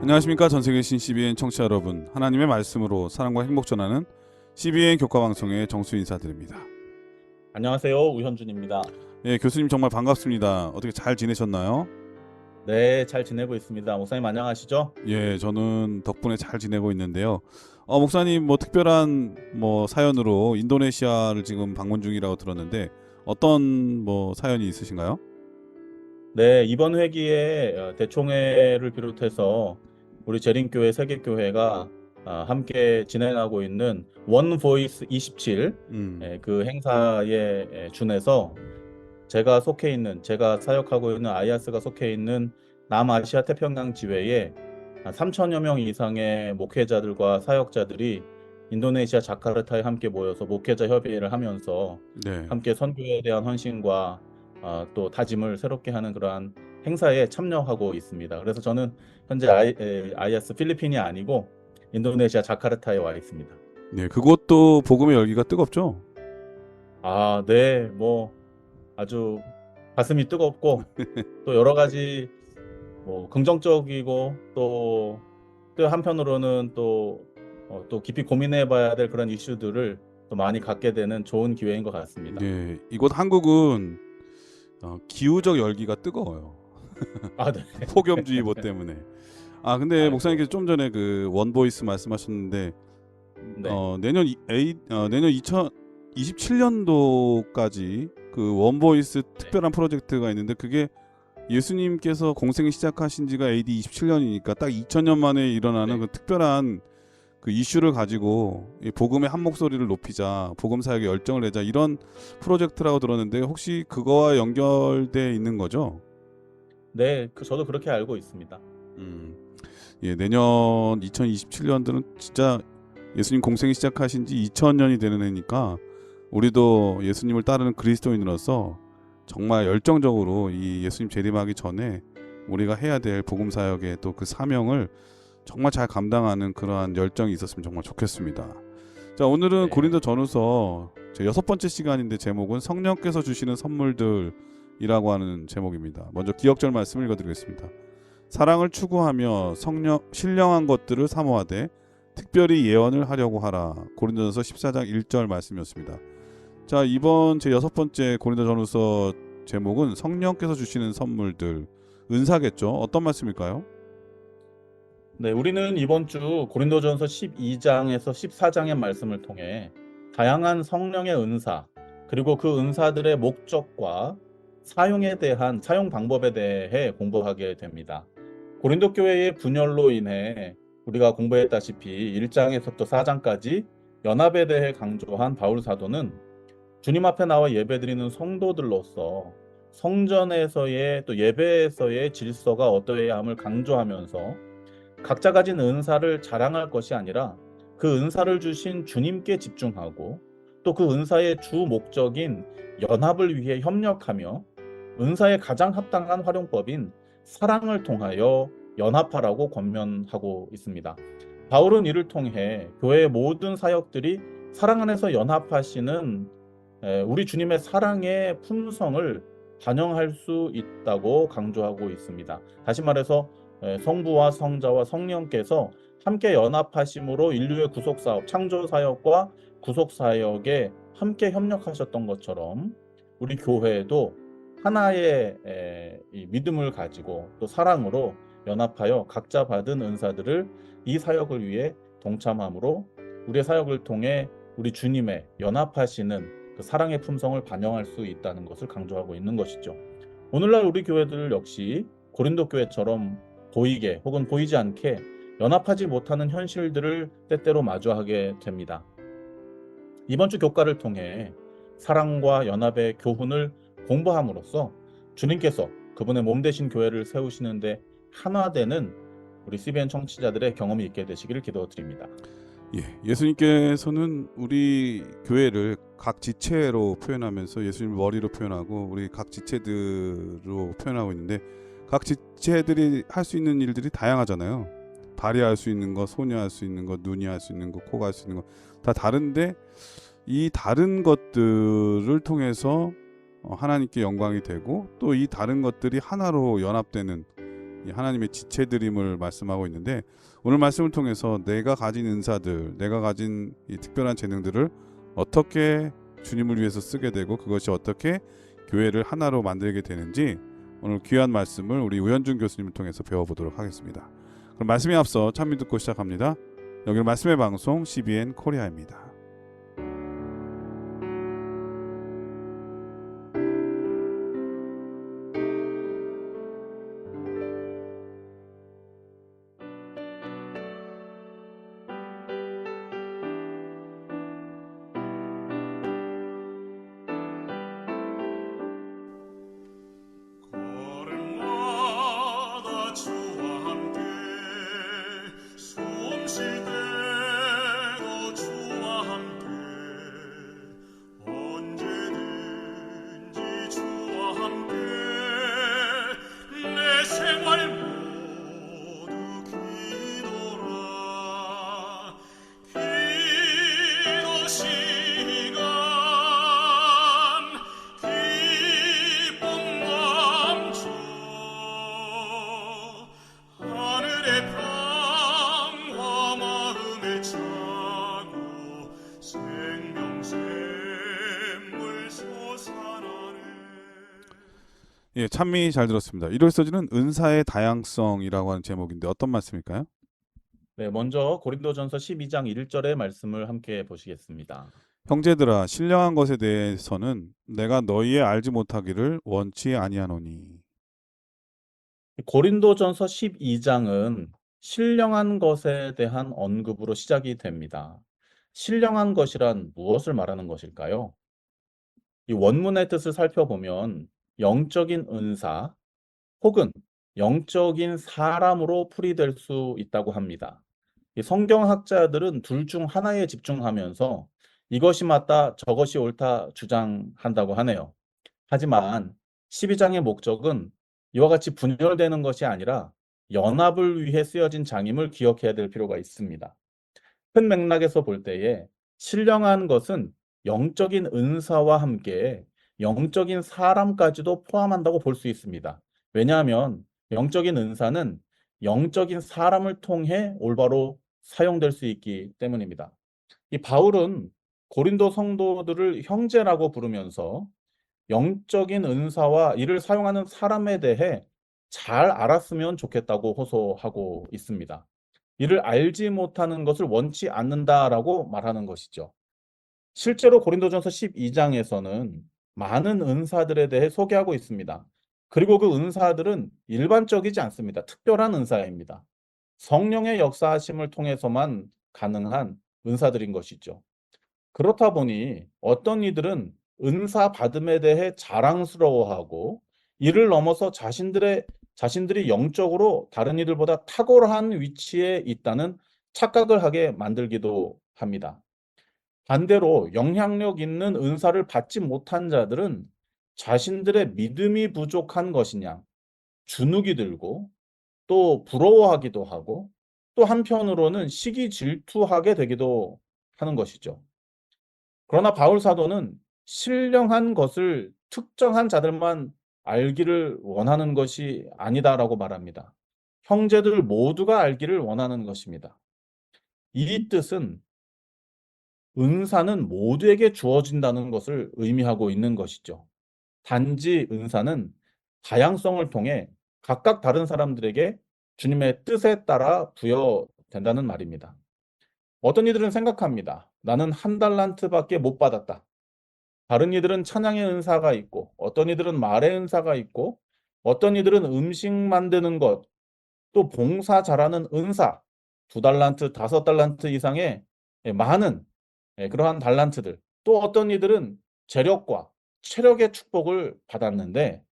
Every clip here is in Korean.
안녕하십니까. 전세계 신 CBN 청취자 여러분, 하나님의 말씀으로 사랑과 행복 전하는 CBN 교과방송의 정수 인사드립니다. 안녕하세요. 우현준입니다. 예, 교수님 정말 반갑습니다. 어떻게 잘 지내셨나요? 네, 잘 지내고 있습니다. 목사님 안녕하시죠? 예, 저는 덕분에 잘 지내고 있는데요. 목사님 뭐 특별한 뭐 사연으로 인도네시아를 지금 방문 중이라고 들었는데 어떤 뭐 사연이 있으신가요? 네, 이번 회기에 대총회를 비롯해서 우리 재림교회 세계교회가 함께 진행하고 있는 원 보이스 27 그 행사에 준해서 제가 사역하고 있는 아이아스가 속해 있는 남아시아 태평양 지회에 3천여 명 이상의 목회자들과 사역자들이 인도네시아 자카르타에 함께 모여서 목회자 협의회를 하면서 네. 함께 선교에 대한 헌신과 또 다짐을 새롭게 하는 그러한 행사에 참여하고 있습니다. 그래서 저는 현재 아이아스 필리핀이 아니고 인도네시아 자카르타에 와 있습니다. 네, 그것도 복음의 열기가 뜨겁죠? 네, 뭐 아주 가슴이 뜨겁고 또 여러 가지 뭐 긍정적이고 또 한편으로는 또 깊이 고민해봐야 될 그런 이슈들을 또 많이 갖게 되는 좋은 기회인 것 같습니다. 네, 이곳 한국은 기후적 열기가 뜨거워요. 네. 폭염주의보 때문에. 근데 아이고. 목사님께서 좀 전에 그 원보이스 말씀하셨는데 네. 내년 2027년도까지 그 원보이스 특별한 프로젝트가 있는데 그게 예수님께서 공생을 시작하신 지가 AD 27년이니까 딱 2000년 만에 일어나는 그 특별한 그 이슈를 가지고 이 복음의 한 목소리를 높이자, 복음 사역에 열정을 내자 이런 프로젝트라고 들었는데 혹시 그거와 연결돼 있는 거죠? 네, 저도 그렇게 알고 있습니다. 예, 내년 2027년도는 진짜 예수님 공생이 시작하신 지 2000년이 되는 해니까 우리도 예수님을 따르는 그리스도인으로서 정말 열정적으로 이 예수님 재림하기 전에 우리가 해야 될 복음 사역의 또 그 사명을 정말 잘 감당하는 그러한 열정이 있었으면 정말 좋겠습니다. 자, 오늘은 네. 고린도 전후서 제 6번째 시간인데 제목은 성령께서 주시는 선물들이라고 하는 제목입니다. 먼저 기억절 말씀을 읽어드리겠습니다. 사랑을 추구하며 신령한 것들을 사모하되 특별히 예언을 하려고 하라. 고린도전서 14장 1절 말씀이었습니다. 자, 이번 제 6번째 고린도전후서 제목은 성령께서 주시는 선물들, 은사겠죠. 어떤 말씀일까요? 네, 우리는 이번 주 고린도전서 12장에서 14장의 말씀을 통해 다양한 성령의 은사, 그리고 그 은사들의 목적과 사용 방법에 대해 공부하게 됩니다. 고린도 교회의 분열로 인해 우리가 공부했다시피 1장에서부터 4장까지 연합에 대해 강조한 바울 사도는 주님 앞에 나와 예배드리는 성도들로서 성전에서의 또 예배에서의 질서가 어떠해야 함을 강조하면서 각자 가진 은사를 자랑할 것이 아니라 그 은사를 주신 주님께 집중하고 또 그 은사의 주 목적인 연합을 위해 협력하며 은사의 가장 합당한 활용법인 사랑을 통하여 연합하라고 권면하고 있습니다. 바울은 이를 통해 교회의 모든 사역들이 사랑 안에서 연합하시는 우리 주님의 사랑의 품성을 반영할 수 있다고 강조하고 있습니다. 다시 말해서 성부와 성자와 성령께서 함께 연합하심으로 인류의 구속사업, 창조사역과 구속사역에 함께 협력하셨던 것처럼 우리 교회도 하나의 이 믿음을 가지고 또 사랑으로 연합하여 각자 받은 은사들을 이 사역을 위해 동참함으로 우리의 사역을 통해 우리 주님의 연합하시는 그 사랑의 품성을 반영할 수 있다는 것을 강조하고 있는 것이죠. 오늘날 우리 교회들 역시 고린도 교회처럼 보이게 혹은 보이지 않게 연합하지 못하는 현실들을 때때로 마주하게 됩니다. 이번 주 교과를 통해 사랑과 연합의 교훈을 공부함으로써 주님께서 그분의 몸 되신 교회를 세우시는데 하나되는 우리 CBN 청취자들의 경험이 있게 되시기를 기도드립니다. 예, 예수님께서는 우리 교회를 각 지체로 표현하면서 예수님 머리로 표현하고 우리 각 지체들로 표현하고 있는데 각 지체들이 할 수 있는 일들이 다양하잖아요. 발이 할 수 있는 거, 손이 할 수 있는 거, 눈이 할 수 있는 거, 코가 할 수 있는 거 다 다른데 이 다른 것들을 통해서 하나님께 영광이 되고 또 이 다른 것들이 하나로 연합되는 이 하나님의 지체드림을 말씀하고 있는데, 오늘 말씀을 통해서 내가 가진 은사들, 내가 가진 이 특별한 재능들을 어떻게 주님을 위해서 쓰게 되고 그것이 어떻게 교회를 하나로 만들게 되는지 오늘 귀한 말씀을 우리 우현준 교수님을 통해서 배워보도록 하겠습니다. 그럼 말씀에 앞서 찬미 듣고 시작합니다. 여기는 말씀의 방송 CBN 코리아입니다. 걸음마다 주와 함께 숨 쉴 때도 주와 함께 언제든지 주와 함께 내 생활 모두 기도라 기도 시간 기쁨 넘쳐 하늘의 평화 마음에 차고 생명샘물 솟아나네. 예, 찬미 잘 들었습니다. 이로 써지는 은사의 다양성이라고 하는 제목인데 어떤 말씀일까요? 네, 먼저 고린도전서 12장 1절의 말씀을 함께 보시겠습니다. 형제들아, 신령한 것에 대해서는 내가 너희의 알지 못하기를 원치 아니하노니. 고린도전서 12장은 신령한 것에 대한 언급으로 시작이 됩니다. 신령한 것이란 무엇을 말하는 것일까요? 이 원문의 뜻을 살펴보면 영적인 은사 혹은 영적인 사람으로 풀이될 수 있다고 합니다. 이 성경학자들은 둘 중 하나에 집중하면서 이것이 맞다, 저것이 옳다 주장한다고 하네요. 하지만 12장의 목적은 이와 같이 분열되는 것이 아니라 연합을 위해 쓰여진 장임을 기억해야 될 필요가 있습니다. 큰 맥락에서 볼 때에 신령한 것은 영적인 은사와 함께 영적인 사람까지도 포함한다고 볼 수 있습니다. 왜냐하면 영적인 은사는 영적인 사람을 통해 올바로 사용될 수 있기 때문입니다. 이 바울은 고린도 성도들을 형제라고 부르면서 영적인 은사와 이를 사용하는 사람에 대해 잘 알았으면 좋겠다고 호소하고 있습니다. 이를 알지 못하는 것을 원치 않는다라고 말하는 것이죠. 실제로 고린도전서 12장에서는 많은 은사들에 대해 소개하고 있습니다. 그리고 그 은사들은 일반적이지 않습니다. 특별한 은사입니다. 성령의 역사하심을 통해서만 가능한 은사들인 것이죠. 그렇다 보니 어떤 이들은 은사 받음에 대해 자랑스러워하고 이를 넘어서 자신들이 영적으로 다른 이들보다 탁월한 위치에 있다는 착각을 하게 만들기도 합니다. 반대로 영향력 있는 은사를 받지 못한 자들은 자신들의 믿음이 부족한 것이냐 주눅이 들고 또 부러워하기도 하고 또 한편으로는 시기 질투하게 되기도 하는 것이죠. 그러나 바울 사도는 신령한 것을 특정한 자들만 알기를 원하는 것이 아니다라고 말합니다. 형제들 모두가 알기를 원하는 것입니다. 이 뜻은 은사는 모두에게 주어진다는 것을 의미하고 있는 것이죠. 단지 은사는 다양성을 통해 각각 다른 사람들에게 주님의 뜻에 따라 부여된다는 말입니다. 어떤 이들은 생각합니다. 나는 한 달란트밖에 못 받았다. 다른 이들은 찬양의 은사가 있고, 어떤 이들은 말의 은사가 있고, 어떤 이들은 음식 만드는 것, 또 봉사 잘하는 은사, 2달란트, 5달란트 이상의 많은 그러한 달란트들, 또 어떤 이들은 재력과 체력의 축복을 받았는데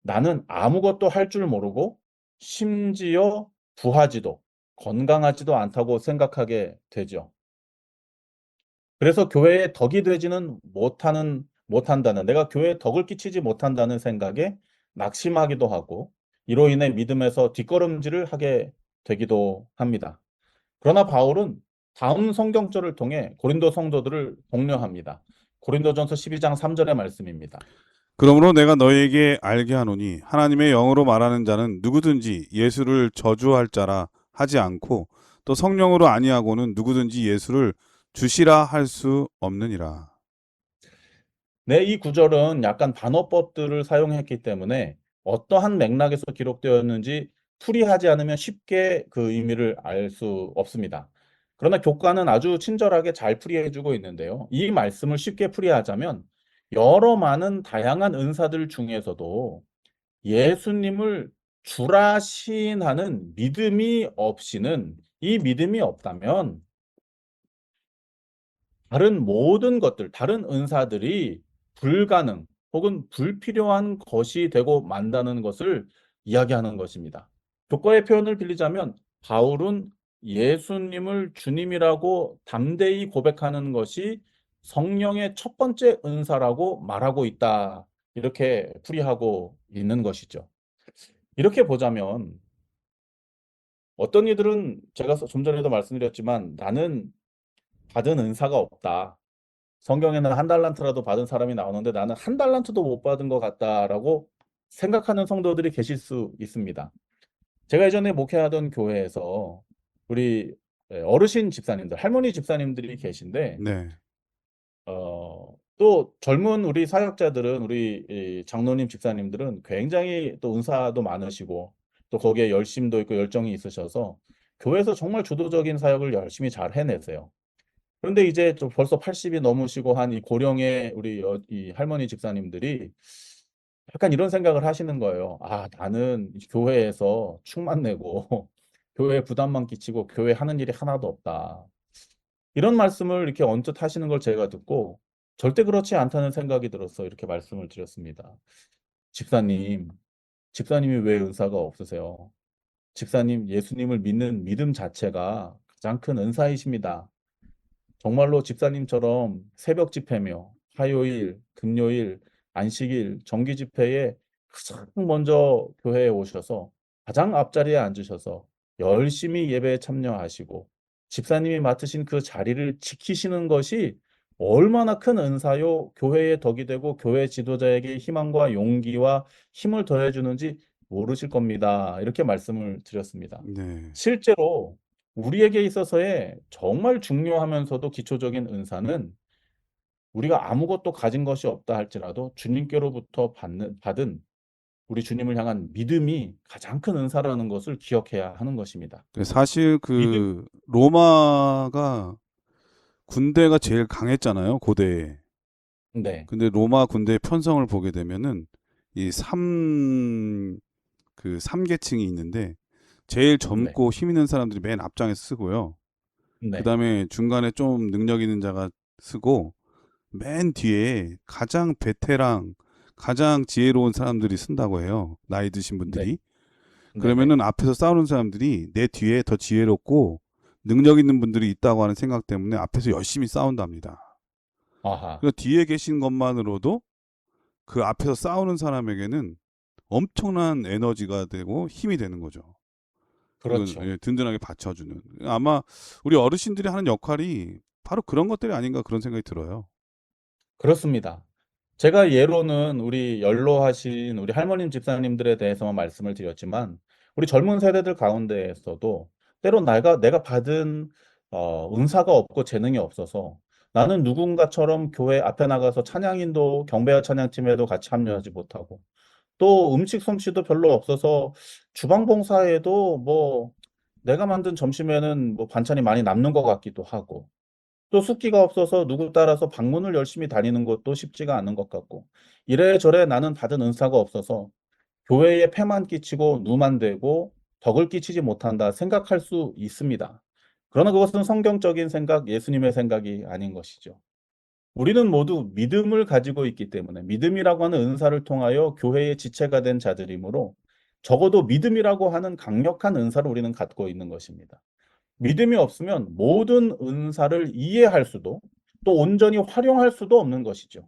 나는 아무것도 할 줄 모르고 심지어 부하지도 건강하지도 않다고 생각하게 되죠. 그래서 교회에 덕이 되지는 못한다는, 내가 교회에 덕을 끼치지 못한다는 생각에 낙심하기도 하고 이로 인해 믿음에서 뒷걸음질을 하게 되기도 합니다. 그러나 바울은 다음 성경절을 통해 고린도 성도들을 독려합니다. 고린도전서 12장 3절의 말씀입니다. 그러므로 내가 너희에게 알게 하노니 하나님의 영으로 말하는 자는 누구든지 예수를 저주할 자라 하지 않고 또 성령으로 아니하고는 누구든지 예수를 주시라 할 수 없느니라. 네, 이 구절은 약간 반어법들을 사용했기 때문에 어떠한 맥락에서 기록되었는지 풀이하지 않으면 쉽게 그 의미를 알 수 없습니다. 그러나 교과는 아주 친절하게 잘 풀이해주고 있는데요. 이 말씀을 쉽게 풀이하자면 여러 많은 다양한 은사들 중에서도 예수님을 주라 시인하는 믿음이 없이는, 이 믿음이 없다면 다른 모든 것들, 다른 은사들이 불가능 혹은 불필요한 것이 되고 만다는 것을 이야기하는 것입니다. 교과의 표현을 빌리자면 바울은 예수님을 주님이라고 담대히 고백하는 것이 성령의 첫 번째 은사라고 말하고 있다. 이렇게 풀이하고 있는 것이죠. 이렇게 보자면 어떤 이들은 제가 좀 전에도 말씀드렸지만 나는 받은 은사가 없다. 성경에는 한 달란트라도 받은 사람이 나오는데 나는 한 달란트도 못 받은 것 같다라고 생각하는 성도들이 계실 수 있습니다. 제가 예전에 목회하던 교회에서 우리 어르신 집사님들, 할머니 집사님들이 계신데 네. 또 젊은 우리 사역자들은 우리 이 장로님 집사님들은 굉장히 또 은사도 많으시고 또 거기에 열심도 있고 열정이 있으셔서 교회에서 정말 주도적인 사역을 열심히 잘 해내세요. 그런데 이제 좀 벌써 80이 넘으시고 한 이 고령의 우리 이 할머니 집사님들이 약간 이런 생각을 하시는 거예요. '아 나는 이 교회에서 충만 내고 교회에 부담만 끼치고 교회 하는 일이 하나도 없다.' 이런 말씀을 이렇게 언뜻 하시는 걸 제가 듣고 절대 그렇지 않다는 생각이 들어서 이렇게 말씀을 드렸습니다. "집사님, 집사님이 왜 은사가 없으세요? 집사님 예수님을 믿는 믿음 자체가 가장 큰 은사이십니다. 정말로 집사님처럼 새벽 집회며 화요일, 금요일, 안식일, 정기 집회에 가장 먼저 교회에 오셔서 가장 앞자리에 앉으셔서 열심히 예배에 참여하시고 집사님이 맡으신 그 자리를 지키시는 것이 얼마나 큰 은사요, 교회의 덕이 되고 교회 지도자에게 희망과 용기와 힘을 더해 주는지 모르실 겁니다. 이렇게 말씀을 드렸습니다. 네. 실제로 우리에게 있어서의 정말 중요하면서도 기초적인 은사는 우리가 아무것도 가진 것이 없다 할지라도 주님께로부터 받은 우리 주님을 향한 믿음이 가장 큰 은사라는 것을 기억해야 하는 것입니다. 사실 믿음, 그 로마가 군대가 제일 강했잖아요, 고대에. 네, 근데 로마 군대의 편성을 보게 되면은 이 삼계층이 있는데 제일 네, 젊고 힘 있는 사람들이 맨 앞장에 쓰고요. 네, 그다음에 중간에 좀 능력 있는 자가 쓰고 맨 뒤에 가장 베테랑, 가장 지혜로운 사람들이 쓴다고 해요. 나이 드신 네, 분들이. 네, 네. 그러면은 앞에서 싸우는 사람들이 내 뒤에 더 지혜롭고 능력 있는 분들이 있다고 하는 생각 때문에 앞에서 열심히 싸운답니다. 아하, 그 뒤에 계신 것만으로도 그 앞에서 싸우는 사람에게는 엄청난 에너지가 되고 힘이 되는 거죠. 그리고 그렇죠. 예, 든든하게 받쳐주는. 아마 우리 어르신들이 하는 역할이 바로 그런 것들이 아닌가 그런 생각이 들어요. 그렇습니다. 제가 예로는 우리 연로하신 우리 할머님 집사님들에 대해서만 말씀을 드렸지만 우리 젊은 세대들 가운데에서도 때론 내가 받은 은사가 없고 재능이 없어서 나는 누군가처럼 교회 앞에 나가서 찬양인도 경배와 찬양팀에도 같이 참여하지 못하고 또 음식 솜씨도 별로 없어서 주방 봉사에도 뭐 내가 만든 점심에는 뭐 반찬이 많이 남는 것 같기도 하고 또 숙기가 없어서 누구 따라서 방문을 열심히 다니는 것도 쉽지가 않은 것 같고 이래저래 나는 받은 은사가 없어서 교회에 폐만 끼치고 누만 되고 덕을 끼치지 못한다 생각할 수 있습니다. 그러나 그것은 성경적인 생각, 예수님의 생각이 아닌 것이죠. 우리는 모두 믿음을 가지고 있기 때문에 믿음이라고 하는 은사를 통하여 교회의 지체가 된 자들이므로 적어도 믿음이라고 하는 강력한 은사를 우리는 갖고 있는 것입니다. 믿음이 없으면 모든 은사를 이해할 수도 또 온전히 활용할 수도 없는 것이죠.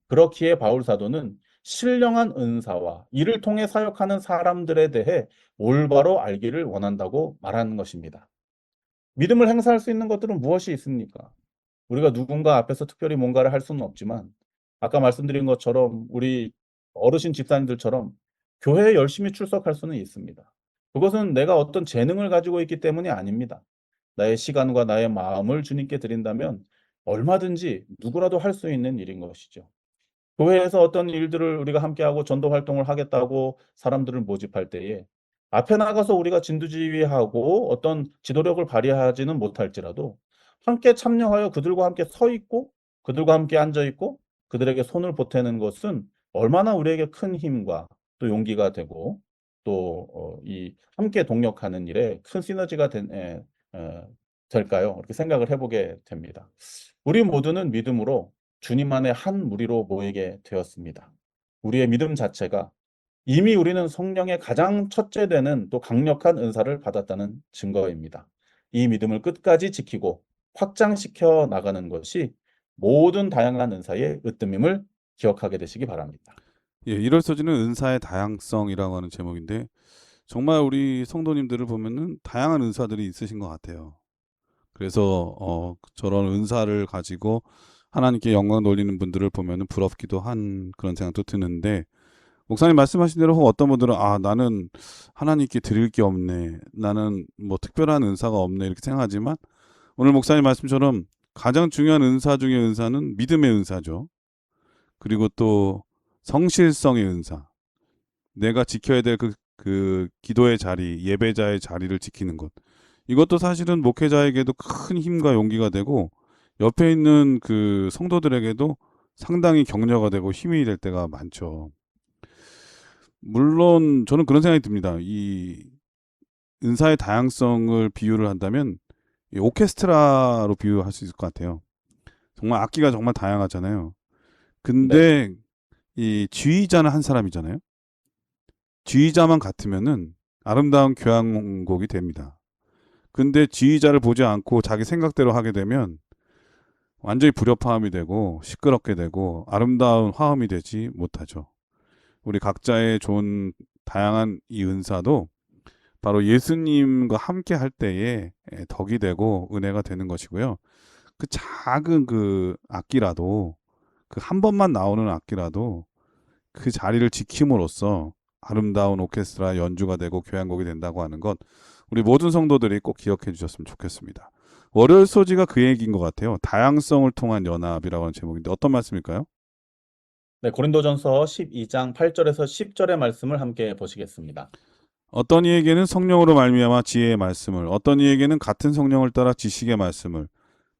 그렇기에 바울 사도는 신령한 은사와 이를 통해 사역하는 사람들에 대해 올바로 알기를 원한다고 말하는 것입니다. 믿음을 행사할 수 있는 것들은 무엇이 있습니까? 우리가 누군가 앞에서 특별히 뭔가를 할 수는 없지만 아까 말씀드린 것처럼 우리 어르신 집사님들처럼 교회에 열심히 출석할 수는 있습니다. 그것은 내가 어떤 재능을 가지고 있기 때문이 아닙니다. 나의 시간과 나의 마음을 주님께 드린다면 얼마든지 누구라도 할 수 있는 일인 것이죠. 교회에서 어떤 일들을 우리가 함께하고 전도 활동을 하겠다고 사람들을 모집할 때에 앞에 나가서 우리가 진두지휘하고 어떤 지도력을 발휘하지는 못할지라도 함께 참여하여 그들과 함께 서 있고 그들과 함께 앉아 있고 그들에게 손을 보태는 것은 얼마나 우리에게 큰 힘과 또 용기가 되고 또 이 함께 동력하는 일에 큰 시너지가 될까요? 이렇게 생각을 해보게 됩니다. 우리 모두는 믿음으로 주님 안에 한 무리로 모이게 되었습니다. 우리의 믿음 자체가 이미 우리는 성령의 가장 첫째 되는 또 강력한 은사를 받았다는 증거입니다. 이 믿음을 끝까지 지키고 확장시켜 나가는 것이 모든 다양한 은사의 으뜸임을 기억하게 되시기 바랍니다. 예, 일월서지는 은사의 다양성이라고 하는 제목인데 정말 우리 성도님들을 보면은 다양한 은사들이 있으신 것 같아요. 그래서 저런 은사를 가지고 하나님께 영광 돌리는 분들을 보면은 부럽기도 한 그런 생각도 드는데 목사님 말씀하신 대로 어떤 분들은 나는 하나님께 드릴 게 없네. 나는 뭐 특별한 은사가 없네. 이렇게 생각하지만 오늘 목사님 말씀처럼 가장 중요한 은사 중의 은사는 믿음의 은사죠. 그리고 또 성실성의 은사. 내가 지켜야 될 그 기도의 자리, 예배자의 자리를 지키는 것. 이것도 사실은 목회자에게도 큰 힘과 용기가 되고 옆에 있는 그 성도들에게도 상당히 격려가 되고 힘이 될 때가 많죠. 물론 저는 그런 생각이 듭니다. 이 은사의 다양성을 비유를 한다면 이 오케스트라로 비유할 수 있을 것 같아요. 정말 악기가 정말 다양하잖아요. 네. 근데 이 지휘자는 한 사람이잖아요. 지휘자만 같으면은 아름다운 교향곡이 됩니다. 근데 지휘자를 보지 않고 자기 생각대로 하게 되면 완전히 불협화음이 되고 시끄럽게 되고 아름다운 화음이 되지 못하죠. 우리 각자의 좋은 다양한 이 은사도 바로 예수님과 함께 할 때에 덕이 되고 은혜가 되는 것이고요. 그 작은 그 악기라도 그 한 번만 나오는 악기라도 그 자리를 지킴으로써 아름다운 오케스트라 연주가 되고 교향곡이 된다고 하는 것 우리 모든 성도들이 꼭 기억해 주셨으면 좋겠습니다. 월요일 소지가 그 얘기인 것 같아요. 다양성을 통한 연합이라고 하는 제목인데 어떤 말씀일까요? 네, 고린도전서 12장 8절에서 10절의 말씀을 함께 보시겠습니다. 어떤 이에게는 성령으로 말미암아 지혜의 말씀을, 어떤 이에게는 같은 성령을 따라 지식의 말씀을,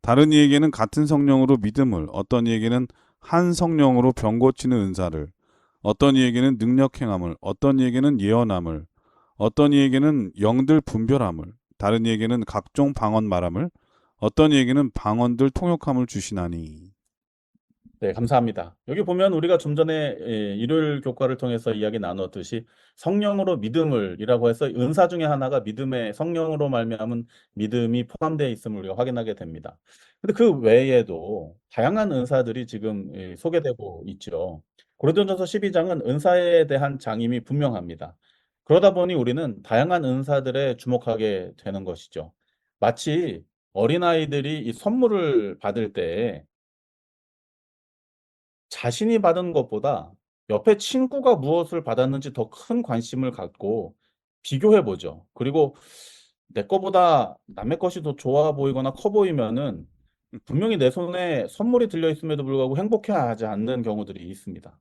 다른 이에게는 같은 성령으로 믿음을, 어떤 이에게는 한 성령으로 병 고치는 은사를, 어떤 이에게는 능력 행함을, 어떤 이에게는 예언함을, 어떤 이에게는 영들 분별함을, 다른 이에게는 각종 방언 말함을, 어떤 이에게는 방언들 통역함을 주시나니. 네, 감사합니다. 여기 보면 우리가 좀 전에 일요일 교과를 통해서 이야기 나눴듯이 성령으로 믿음을이라고 해서 은사 중에 하나가 믿음의 성령으로 말미암은 믿음이 포함되어 있음을 우리가 확인하게 됩니다. 근데 그 외에도 다양한 은사들이 지금 소개되고 있죠. 고린도전서 12장은 은사에 대한 장임이 분명합니다. 그러다 보니 우리는 다양한 은사들에 주목하게 되는 것이죠. 마치 어린아이들이 이 선물을 받을 때 자신이 받은 것보다 옆에 친구가 무엇을 받았는지 더 큰 관심을 갖고 비교해 보죠. 그리고 내 거보다 남의 것이 더 좋아 보이거나 커 보이면은 분명히 내 손에 선물이 들려 있음에도 불구하고 행복해하지 않는 경우들이 있습니다.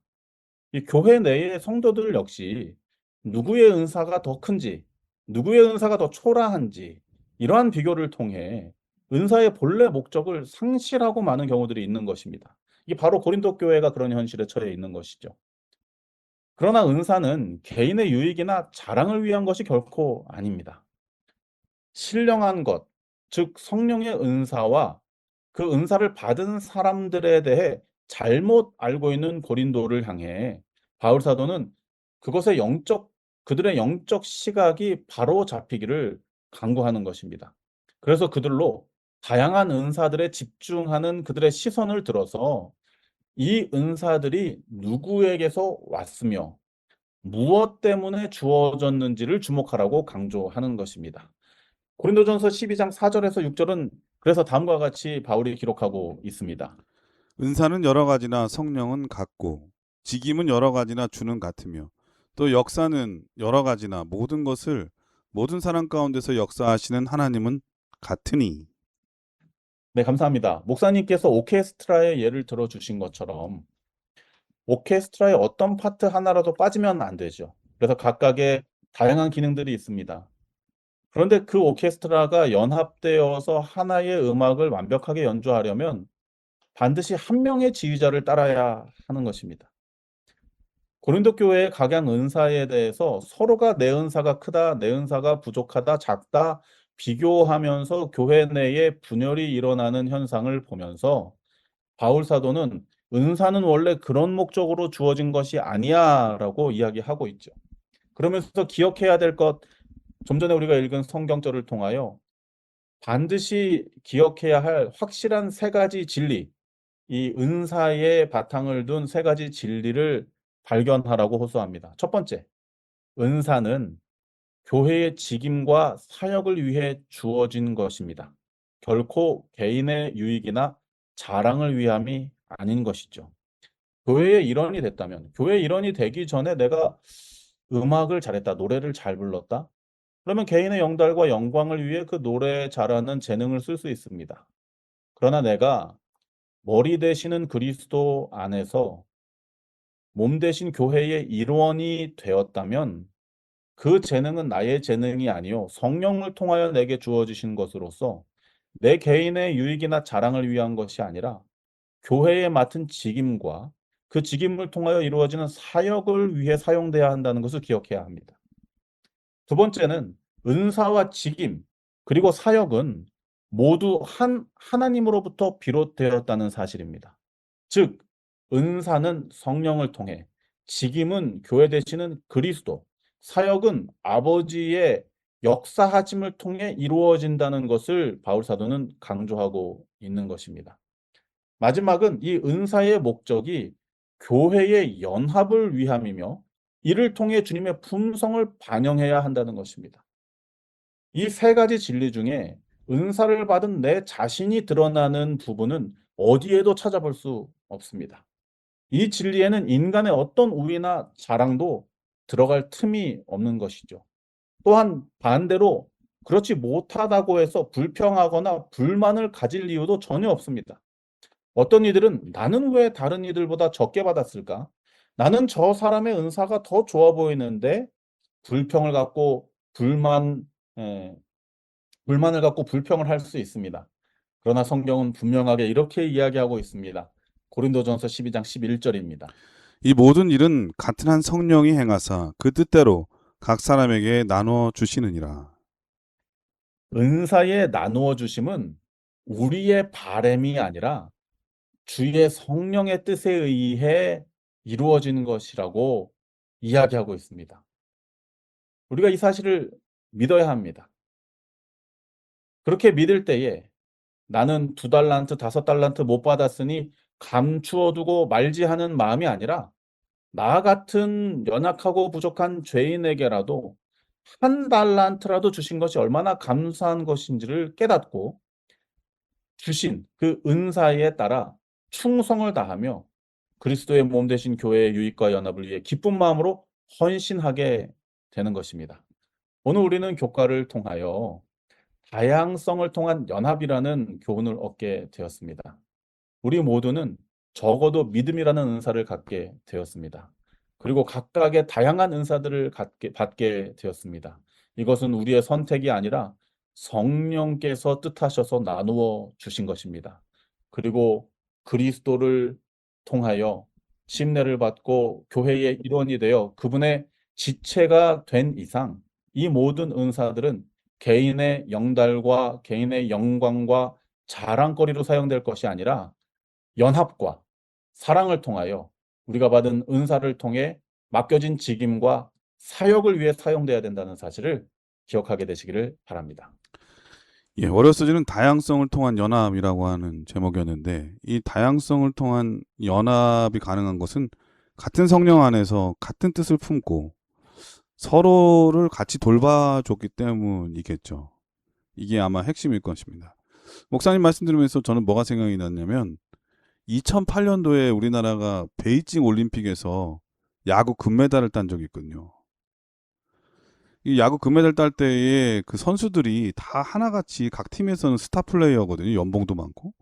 이 교회 내의 성도들 역시 누구의 은사가 더 큰지, 누구의 은사가 더 초라한지 이러한 비교를 통해 은사의 본래 목적을 상실하고 마는 경우들이 있는 것입니다. 이게 바로 고린도 교회가 그런 현실에 처해 있는 것이죠. 그러나 은사는 개인의 유익이나 자랑을 위한 것이 결코 아닙니다. 신령한 것, 즉 성령의 은사와 그 은사를 받은 사람들에 대해 잘못 알고 있는 고린도를 향해 바울 사도는 그들의 영적 시각이 바로 잡히기를 간구하는 것입니다. 그래서 그들로 다양한 은사들에 집중하는 그들의 시선을 들어서 이 은사들이 누구에게서 왔으며 무엇 때문에 주어졌는지를 주목하라고 강조하는 것입니다. 고린도전서 12장 4절에서 6절은 그래서 다음과 같이 바울이 기록하고 있습니다. 은사는 여러 가지나 성령은 같고 직임은 여러 가지나 주는 같으며 또 역사는 여러 가지나 모든 것을 모든 사람 가운데서 역사하시는 하나님은 같으니. 네, 감사합니다. 목사님께서 오케스트라의 예를 들어주신 것처럼 오케스트라의 어떤 파트 하나라도 빠지면 안 되죠. 그래서 각각의 다양한 기능들이 있습니다. 그런데 그 오케스트라가 연합되어서 하나의 음악을 완벽하게 연주하려면 반드시 한 명의 지휘자를 따라야 하는 것입니다. 고린도 교회의 각양 은사에 대해서 서로가 내 은사가 크다, 내 은사가 부족하다, 작다 비교하면서 교회 내에 분열이 일어나는 현상을 보면서 바울 사도는 은사는 원래 그런 목적으로 주어진 것이 아니야라고 이야기하고 있죠. 그러면서 기억해야 될 것, 좀 전에 우리가 읽은 성경절을 통하여 반드시 기억해야 할 확실한 세 가지 진리, 이 은사의 바탕을 둔 세 가지 진리를 발견하라고 호소합니다. 첫 번째, 은사는 교회의 직임과 사역을 위해 주어진 것입니다. 결코 개인의 유익이나 자랑을 위함이 아닌 것이죠. 교회의 일원이 됐다면, 교회의 일원이 되기 전에 내가 음악을 잘했다, 노래를 잘 불렀다, 그러면 개인의 영달과 영광을 위해 그 노래 잘하는 재능을 쓸 수 있습니다. 그러나 내가 머리 되시는 그리스도 안에서 몸 대신 교회의 일원이 되었다면 그 재능은 나의 재능이 아니요 성령을 통하여 내게 주어지신 것으로서 내 개인의 유익이나 자랑을 위한 것이 아니라 교회에 맡은 직임과 그 직임을 통하여 이루어지는 사역을 위해 사용돼야 한다는 것을 기억해야 합니다. 두 번째는 은사와 직임 그리고 사역은 모두 하나님으로부터 비롯되었다는 사실입니다. 즉 은사는 성령을 통해, 직임은 교회 되시는 그리스도, 사역은 아버지의 역사하심을 통해 이루어진다는 것을 바울 사도는 강조하고 있는 것입니다. 마지막은 이 은사의 목적이 교회의 연합을 위함이며 이를 통해 주님의 품성을 반영해야 한다는 것입니다. 이 세 가지 진리 중에 은사를 받은 내 자신이 드러나는 부분은 어디에도 찾아볼 수 없습니다. 이 진리에는 인간의 어떤 우위나 자랑도 들어갈 틈이 없는 것이죠. 또한 반대로 그렇지 못하다고 해서 불평하거나 불만을 가질 이유도 전혀 없습니다. 어떤 이들은 나는 왜 다른 이들보다 적게 받았을까? 나는 저 사람의 은사가 더 좋아 보이는데 불평을 갖고 예, 불만을 갖고 불평을 할 수 있습니다. 그러나 성경은 분명하게 이렇게 이야기하고 있습니다. 고린도전서 12장 11절입니다. 이 모든 일은 같은 한 성령이 행하사 그 뜻대로 각 사람에게 나누어 주시느니라. 은사의 나누어 주심은 우리의 바램이 아니라 주의 성령의 뜻에 의해 이루어지는 것이라고 이야기하고 있습니다. 우리가 이 사실을 믿어야 합니다. 그렇게 믿을 때에 나는 2달란트, 5달란트 못 받았으니 감추어 두고 말지 하는 마음이 아니라 나 같은 연약하고 부족한 죄인에게라도 1달란트라도 주신 것이 얼마나 감사한 것인지를 깨닫고 주신 그 은사에 따라 충성을 다하며 그리스도의 몸 되신 교회의 유익과 연합을 위해 기쁜 마음으로 헌신하게 되는 것입니다. 오늘 우리는 교과를 통하여 다양성을 통한 연합이라는 교훈을 얻게 되었습니다. 우리 모두는 적어도 믿음이라는 은사를 갖게 되었습니다. 그리고 각각의 다양한 은사들을 받게 되었습니다. 이것은 우리의 선택이 아니라 성령께서 뜻하셔서 나누어 주신 것입니다. 그리고 그리스도를 통하여 침례를 받고 교회의 일원이 되어 그분의 지체가 된 이상 이 모든 은사들은 개인의 영달과 개인의 영광과 자랑거리로 사용될 것이 아니라 연합과 사랑을 통하여 우리가 받은 은사를 통해 맡겨진 직임과 사역을 위해 사용돼야 된다는 사실을 기억하게 되시기를 바랍니다. 예, 월요스지는 다양성을 통한 연합이라고 하는 제목이었는데 이 다양성을 통한 연합이 가능한 것은 같은 성령 안에서 같은 뜻을 품고 서로를 같이 돌봐줬기 때문이겠죠. 이게 아마 핵심일 것입니다. 목사님 말씀 들으면서 저는 뭐가 생각이 났냐면 2008년도에 우리나라가 베이징 올림픽에서 야구 금메달을 딴 적이 있거든요. 이 야구 금메달 딸 때에 그 선수들이 다 하나같이 각 팀에서는 스타 플레이어거든요. 연봉도 많고.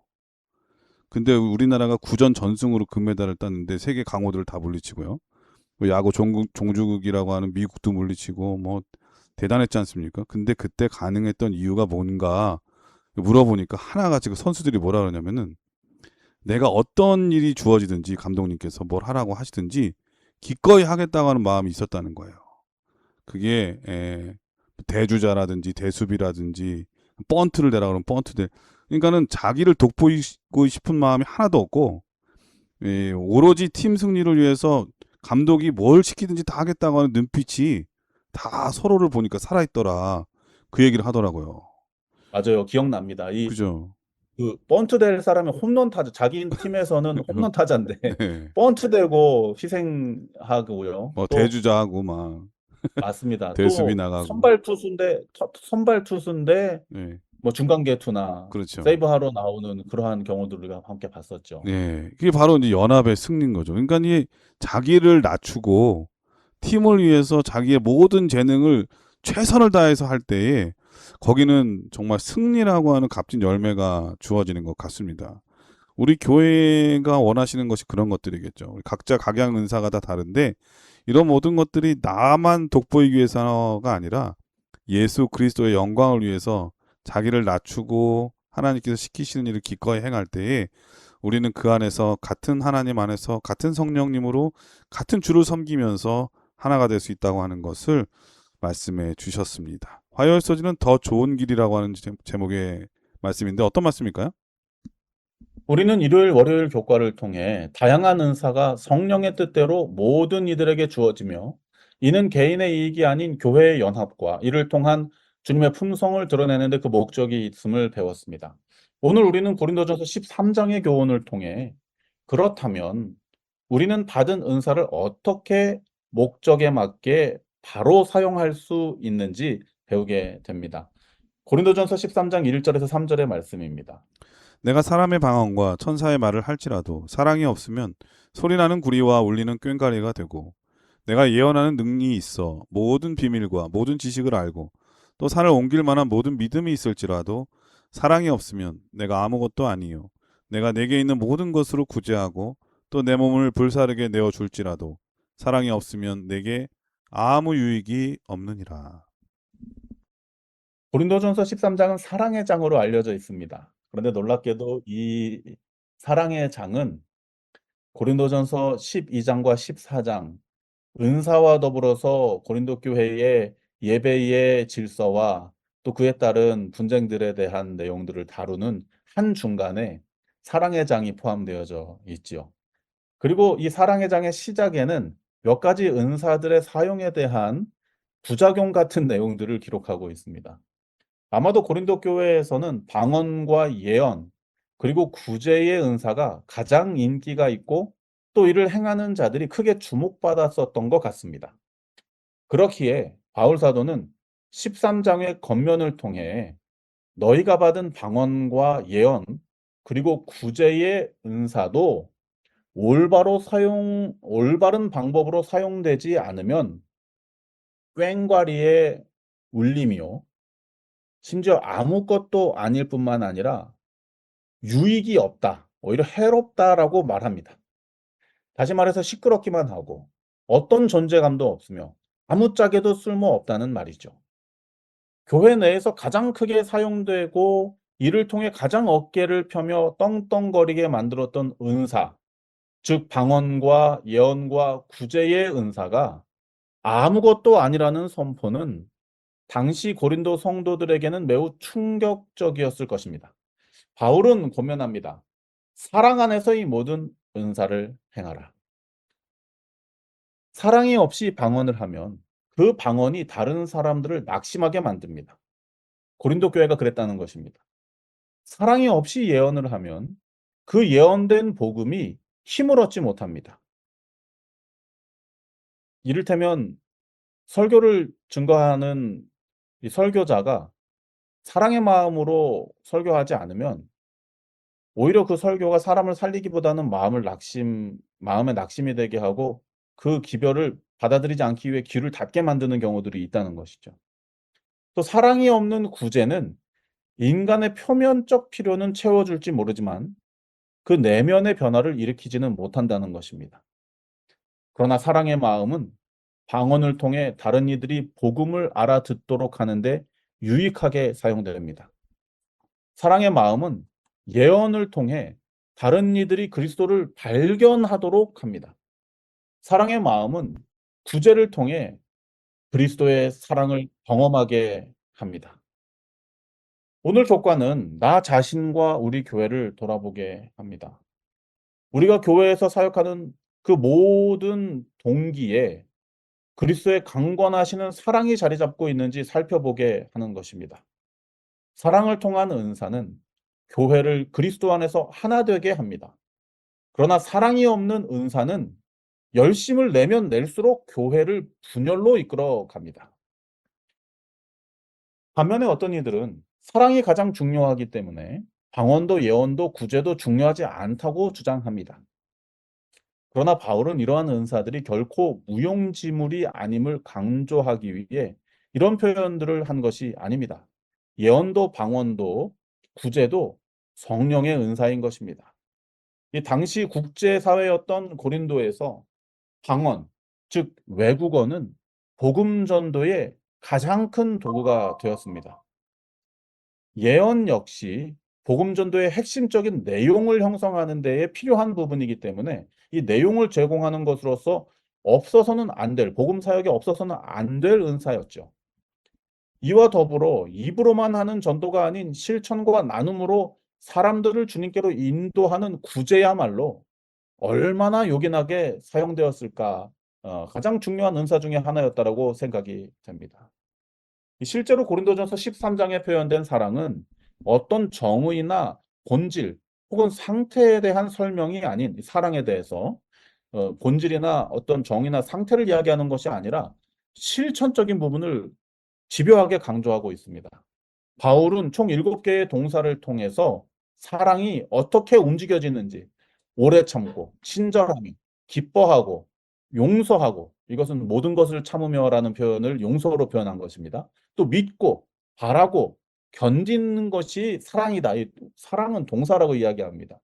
근데 우리나라가 구전 전승으로 금메달을 땄는데 세계 강호들을 다 물리치고요. 뭐 야구 종주국이라고 하는 미국도 물리치고 뭐 대단했지 않습니까? 근데 그때 가능했던 이유가 뭔가 물어보니까 하나같이 그 선수들이 뭐라 그러냐면은 내가 어떤 일이 주어지든지 감독님께서 뭘 하라고 하시든지 기꺼이 하겠다고 하는 마음이 있었다는 거예요. 그게 대주자라든지 대수비라든지 번트를 대라 그러면 번트 대. 그러니까는 자기를 돋보이고 싶은 마음이 하나도 없고 오로지 팀 승리를 위해서 감독이 뭘 시키든지 다 하겠다고 하는 눈빛이 다 서로를 보니까 살아있더라. 그 얘기를 하더라고요. 맞아요. 기억납니다. 그죠? 그 번트 될 사람이 홈런 타자, 자기 팀에서는 홈런 타자인데 네. 번트 되고 희생하고요. 뭐 또 대주자하고 막 맞습니다. 대수비 또 나가고. 선발 투수인데 네. 뭐 중간 개투나 그렇죠. 세이브하러 나오는 그러한 경우들을 우리가 함께 봤었죠. 네. 그게 바로 이제 연합의 승리인 거죠. 그러니까 이 자기를 낮추고 팀을 위해서 자기의 모든 재능을 최선을 다해서 할 때에 거기는 정말 승리라고 하는 값진 열매가 주어지는 것 같습니다. 우리 교회가 원하시는 것이 그런 것들이겠죠. 우리 각자 각양 은사가 다 다른데 이런 모든 것들이 나만 돋보이기 위해서가 아니라 예수 그리스도의 영광을 위해서 자기를 낮추고 하나님께서 시키시는 일을 기꺼이 행할 때에 우리는 그 안에서 같은 하나님 안에서 같은 성령님으로 같은 주를 섬기면서 하나가 될 수 있다고 하는 것을 말씀해 주셨습니다. 화요일서지는 더 좋은 길이라고 하는 제목의 말씀인데 어떤 말씀일까요? 우리는 일요일, 월요일 교과를 통해 다양한 은사가 성령의 뜻대로 모든 이들에게 주어지며 이는 개인의 이익이 아닌 교회의 연합과 이를 통한 주님의 품성을 드러내는 데 그 목적이 있음을 배웠습니다. 오늘 우리는 고린도전서 13장의 교훈을 통해 그렇다면 우리는 받은 은사를 어떻게 목적에 맞게 바로 사용할 수 있는지 배우게 됩니다. 고린도전서 13장 1절에서 3절의 말씀입니다. 내가 사람의 방언과 천사의 말을 할지라도 사랑이 없으면 소리나는 구리와 울리는 꽹과리가 되고 내가 예언하는 능력이 있어 모든 비밀과 모든 지식을 알고 또 산을 옮길 만한 모든 믿음이 있을지라도 사랑이 없으면 내가 아무것도 아니요 내가 내게 있는 모든 것으로 구제하고 또 내 몸을 불사르게 내어 줄지라도 사랑이 없으면 내게 아무 유익이 없느니라. 고린도전서 13장은 사랑의 장으로 알려져 있습니다. 그런데 놀랍게도 이 사랑의 장은 고린도전서 12장과 14장 은사와 더불어서 고린도 교회의 예배의 질서와 또 그에 따른 분쟁들에 대한 내용들을 다루는 한중간에 사랑의 장이 포함되어져 있지요. 그리고 이 사랑의 장의 시작에는 몇 가지 은사들의 사용에 대한 부작용 같은 내용들을 기록하고 있습니다. 아마도 고린도 교회에서는 방언과 예언, 그리고 구제의 은사가 가장 인기가 있고 또 이를 행하는 자들이 크게 주목받았었던 것 같습니다. 그렇기에 바울 사도는 13장의 겉면을 통해 너희가 받은 방언과 예언, 그리고 구제의 은사도 올바른 방법으로 사용되지 않으면 꽹과리의 울림이요. 심지어 아무것도 아닐 뿐만 아니라 유익이 없다, 오히려 해롭다라고 말합니다. 다시 말해서 시끄럽기만 하고 어떤 존재감도 없으며 아무짝에도 쓸모없다는 말이죠. 교회 내에서 가장 크게 사용되고 이를 통해 가장 어깨를 펴며 떵떵거리게 만들었던 은사, 즉 방언과 예언과 구제의 은사가 아무것도 아니라는 선포는 당시 고린도 성도들에게는 매우 충격적이었을 것입니다. 바울은 고면합니다. 사랑 안에서 이 모든 은사를 행하라. 사랑이 없이 방언을 하면 그 방언이 다른 사람들을 낙심하게 만듭니다. 고린도 교회가 그랬다는 것입니다. 사랑이 없이 예언을 하면 그 예언된 복음이 힘을 얻지 못합니다. 이를테면 설교를 증거하는 이 설교자가 사랑의 마음으로 설교하지 않으면 오히려 그 설교가 사람을 살리기보다는 마음에 낙심이 되게 하고 그 기별을 받아들이지 않기 위해 귀를 닫게 만드는 경우들이 있다는 것이죠. 또 사랑이 없는 구제는 인간의 표면적 필요는 채워줄지 모르지만 그 내면의 변화를 일으키지는 못한다는 것입니다. 그러나 사랑의 마음은 방언을 통해 다른 이들이 복음을 알아듣도록 하는데 유익하게 사용됩니다. 사랑의 마음은 예언을 통해 다른 이들이 그리스도를 발견하도록 합니다. 사랑의 마음은 구제를 통해 그리스도의 사랑을 경험하게 합니다. 오늘 교과는 나 자신과 우리 교회를 돌아보게 합니다. 우리가 교회에서 사역하는 그 모든 동기에 그리스도의 강권하시는 사랑이 자리 잡고 있는지 살펴보게 하는 것입니다. 사랑을 통한 은사는 교회를 그리스도 안에서 하나 되게 합니다. 그러나 사랑이 없는 은사는 열심을 내면 낼수록 교회를 분열로 이끌어 갑니다. 반면에 어떤 이들은 사랑이 가장 중요하기 때문에 방언도 예언도 구제도 중요하지 않다고 주장합니다. 그러나 바울은 이러한 은사들이 결코 무용지물이 아님을 강조하기 위해 이런 표현들을 한 것이 아닙니다. 예언도 방언도 구제도 성령의 은사인 것입니다. 이 당시 국제사회였던 고린도에서 방언, 즉 외국어는 복음 전도의 가장 큰 도구가 되었습니다. 예언 역시 복음 전도의 핵심적인 내용을 형성하는 데에 필요한 부분이기 때문에 이 내용을 제공하는 것으로서 없어서는 안 될, 복음 사역에 없어서는 안 될 은사였죠. 이와 더불어 입으로만 하는 전도가 아닌 실천과 나눔으로 사람들을 주님께로 인도하는 구제야말로 얼마나 요긴하게 사용되었을까, 가장 중요한 은사 중에 하나였다라고 생각이 됩니다. 실제로 고린도전서 13장에 표현된 사랑은 어떤 정의나 본질 혹은 상태에 대한 설명이 아닌 사랑에 대해서 본질이나 어떤 정의나 상태를 이야기하는 것이 아니라 실천적인 부분을 집요하게 강조하고 있습니다. 바울은 총 7개의 동사를 통해서 사랑이 어떻게 움직여지는지 오래 참고 친절하며 기뻐하고 용서하고 이것은 모든 것을 참으며라는 표현을 용서로 표현한 것입니다. 또 믿고 바라고 견디는 것이 사랑이다. 이 사랑은 동사라고 이야기합니다.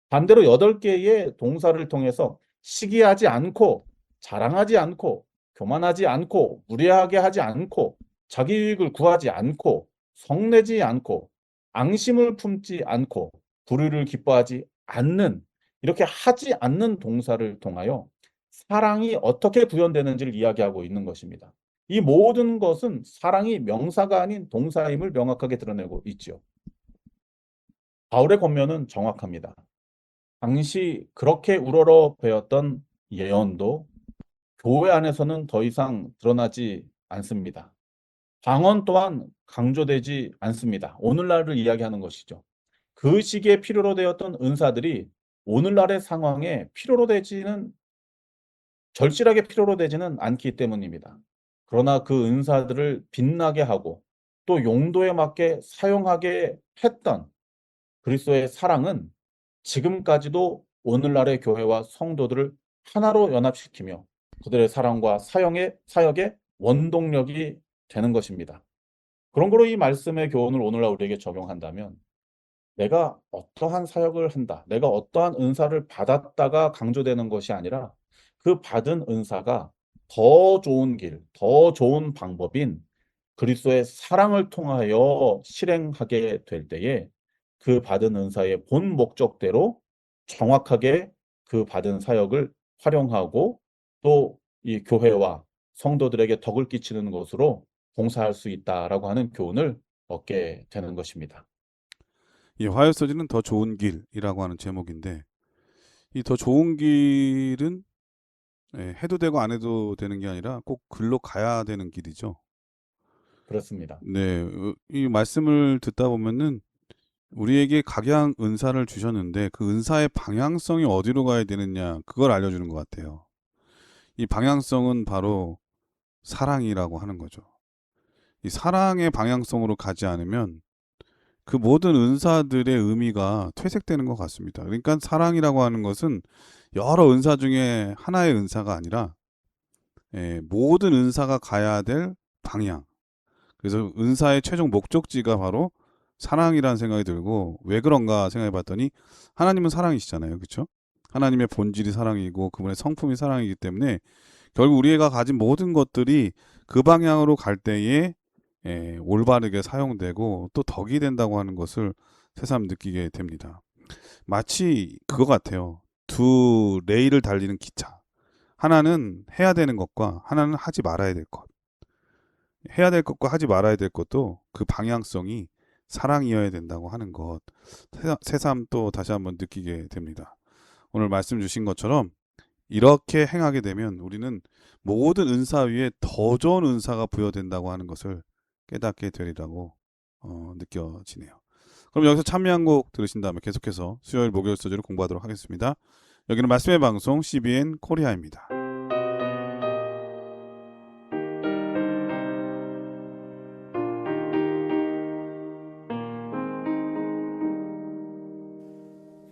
반대로 8개의 동사를 통해서 시기하지 않고 자랑하지 않고 교만하지 않고 무례하게 하지 않고 자기 이익을 구하지 않고 성내지 않고 앙심을 품지 않고 불의를 기뻐하지 않는 이렇게 하지 않는 동사를 통하여 사랑이 어떻게 구현되는지를 이야기하고 있는 것입니다. 이 모든 것은 사랑이 명사가 아닌 동사임을 명확하게 드러내고 있죠. 바울의 권면은 정확합니다. 당시 그렇게 우러러 배웠던 예언도 교회 안에서는 더 이상 드러나지 않습니다. 방언 또한 강조되지 않습니다. 오늘날을 이야기하는 것이죠. 그 시기에 필요로 되었던 은사들이 오늘날의 상황에 절실하게 필요로 되지는 않기 때문입니다. 그러나 그 은사들을 빛나게 하고 또 용도에 맞게 사용하게 했던 그리스도의 사랑은 지금까지도 오늘날의 교회와 성도들을 하나로 연합시키며 그들의 사랑과 사역의 원동력이 되는 것입니다. 그런 거로 이 말씀의 교훈을 오늘날 우리에게 적용한다면 내가 어떠한 사역을 한다, 내가 어떠한 은사를 받았다가 강조되는 것이 아니라 그 받은 은사가 더 좋은 길, 더 좋은 방법인 그리스도의 사랑을 통하여 실행하게 될 때에 그 받은 은사의 본 목적대로 정확하게 그 받은 사역을 활용하고 또 이 교회와 성도들에게 덕을 끼치는 것으로 봉사할 수 있다라고 하는 교훈을 얻게 되는 것입니다. 이 화요 소지는 더 좋은 길이라고 하는 제목인데 이 더 좋은 길은 해도 되고 안 해도 되는 게 아니라 꼭 글로 가야 되는 길이죠. 그렇습니다. 네, 이 말씀을 듣다 보면은 우리에게 각양 은사를 주셨는데 그 은사의 방향성이 어디로 가야 되느냐 그걸 알려주는 것 같아요. 이 방향성은 바로 사랑이라고 하는 거죠. 이 사랑의 방향성으로 가지 않으면 그 모든 은사들의 의미가 퇴색되는 것 같습니다. 그러니까 사랑이라고 하는 것은 여러 은사 중에 하나의 은사가 아니라 모든 은사가 가야 될 방향. 그래서 은사의 최종 목적지가 바로 사랑이라는 생각이 들고, 왜 그런가 생각해 봤더니 하나님은 사랑이시잖아요. 그렇죠? 하나님의 본질이 사랑이고 그분의 성품이 사랑이기 때문에 결국 우리가 가진 모든 것들이 그 방향으로 갈 때에 올바르게 사용되고 또 덕이 된다고 하는 것을 새삼 느끼게 됩니다. 마치 그거 같아요. 두 레일을 달리는 기차. 하나는 해야 되는 것과 하나는 하지 말아야 될 것. 해야 될 것과 하지 말아야 될 것도 그 방향성이 사랑이어야 된다고 하는 것. 새삼 또 다시 한번 느끼게 됩니다. 오늘 말씀 주신 것처럼 이렇게 행하게 되면 우리는 모든 은사 위에 더 좋은 은사가 부여된다고 하는 것을 깨닫게 되리라고 느껴지네요. 그럼 여기서 찬미한 곡 들으신 다음에 계속해서 수요일 목요일 소재를 공부하도록 하겠습니다. 여기는 말씀의 방송 CBN 코리아입니다.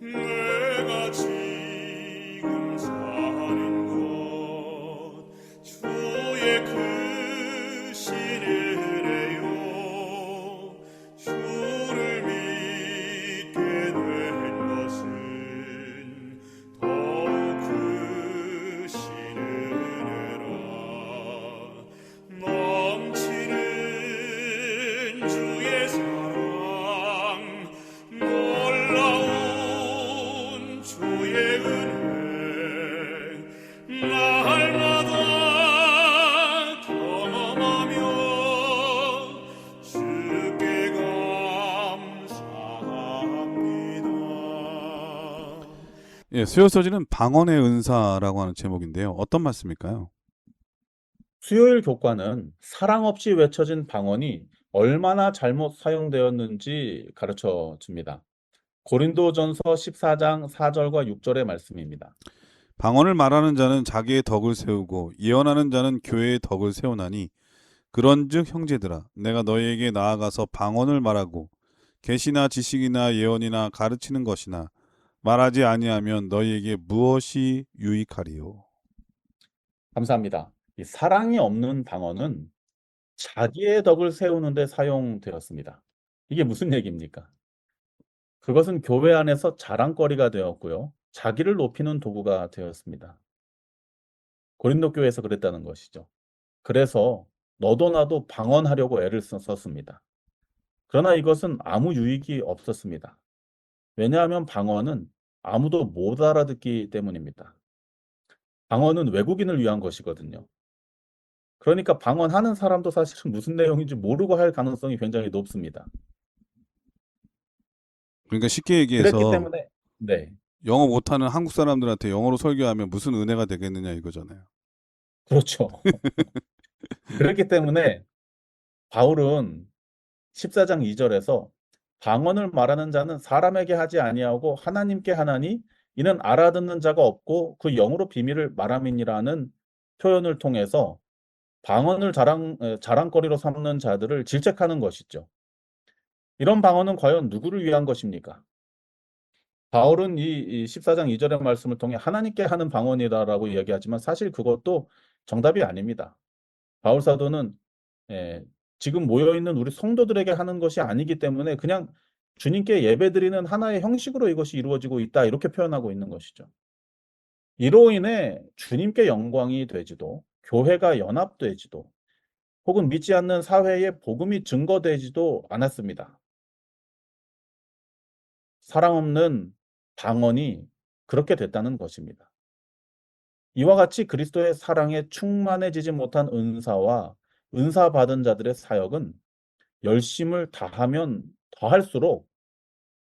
내가 지금 사는 곳 주의 크신 은혜요 주를 믿게 된 것은 더욱 크신 은혜라 넘치는 주의 사랑 놀라운 주의 은혜 날마다 경험하며 주께 감사합니다. 수요 소지는 방언의 은사라고 하는 제목인데요. 어떤 말씀일까요? 수요일 교과는 사랑 없이 외쳐진 방언이 얼마나 잘못 사용되었는지 가르쳐 줍니다. 고린도전서 14장 4절과 6절의 말씀입니다. 방언을 말하는 자는 자기의 덕을 세우고 예언하는 자는 교회의 덕을 세우나니 그런즉 형제들아 내가 너희에게 나아가서 방언을 말하고 계시나 지식이나 예언이나 가르치는 것이나 말하지 아니하면 너희에게 무엇이 유익하리요. 감사합니다. 이 사랑이 없는 방언은 자기의 덕을 세우는 데 사용되었습니다. 이게 무슨 얘기입니까? 그것은 교회 안에서 자랑거리가 되었고요. 자기를 높이는 도구가 되었습니다. 고린도 교회에서 그랬다는 것이죠. 그래서 너도 나도 방언하려고 애를 썼습니다. 그러나 이것은 아무 유익이 없었습니다. 왜냐하면 방언은 아무도 못 알아듣기 때문입니다. 방언은 외국인을 위한 것이거든요. 그러니까 방언하는 사람도 사실은 무슨 내용인지 모르고 할 가능성이 굉장히 높습니다. 그러니까 쉽게 그랬기 얘기해서 때문에 네, 영어 못하는 한국 사람들한테 영어로 설교하면 무슨 은혜가 되겠느냐 이거잖아요. 그렇죠. 그렇기 때문에 바울은 14장 2절에서 방언을 말하는 자는 사람에게 하지 아니하고 하나님께 하나니 이는 알아듣는 자가 없고 그 영으로 비밀을 말함이니라는 표현을 통해서 방언을 자랑거리로 삼는 자들을 질책하는 것이죠. 이런 방언은 과연 누구를 위한 것입니까? 바울은 이 14장 2절의 말씀을 통해 하나님께 하는 방언이다라고 이야기하지만 사실 그것도 정답이 아닙니다. 바울 사도는 지금 모여 있는 우리 성도들에게 하는 것이 아니기 때문에 그냥 주님께 예배드리는 하나의 형식으로 이것이 이루어지고 있다 이렇게 표현하고 있는 것이죠. 이로 인해 주님께 영광이 되지도 교회가 연합되지도 혹은 믿지 않는 사회에 복음이 증거되지도 않았습니다. 사랑 없는 방언이 그렇게 됐다는 것입니다. 이와 같이 그리스도의 사랑에 충만해지지 못한 은사와 은사 받은 자들의 사역은 열심을 다하면 더할수록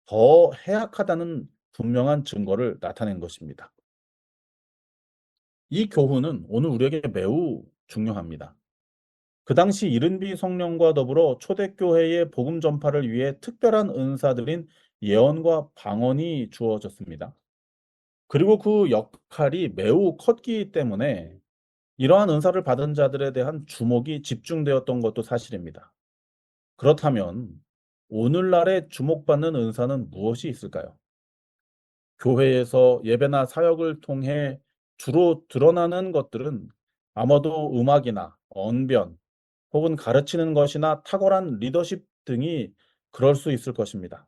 더 해악하다는 분명한 증거를 나타낸 것입니다. 이 교훈은 오늘 우리에게 매우 중요합니다. 그 당시 이른비 성령과 더불어 초대교회의 복음 전파를 위해 특별한 은사들인 예언과 방언이 주어졌습니다. 그리고 그 역할이 매우 컸기 때문에 이러한 은사를 받은 자들에 대한 주목이 집중되었던 것도 사실입니다. 그렇다면 오늘날에 주목받는 은사는 무엇이 있을까요? 교회에서 예배나 사역을 통해 주로 드러나는 것들은 아마도 음악이나 언변, 혹은 가르치는 것이나 탁월한 리더십 등이 그럴 수 있을 것입니다.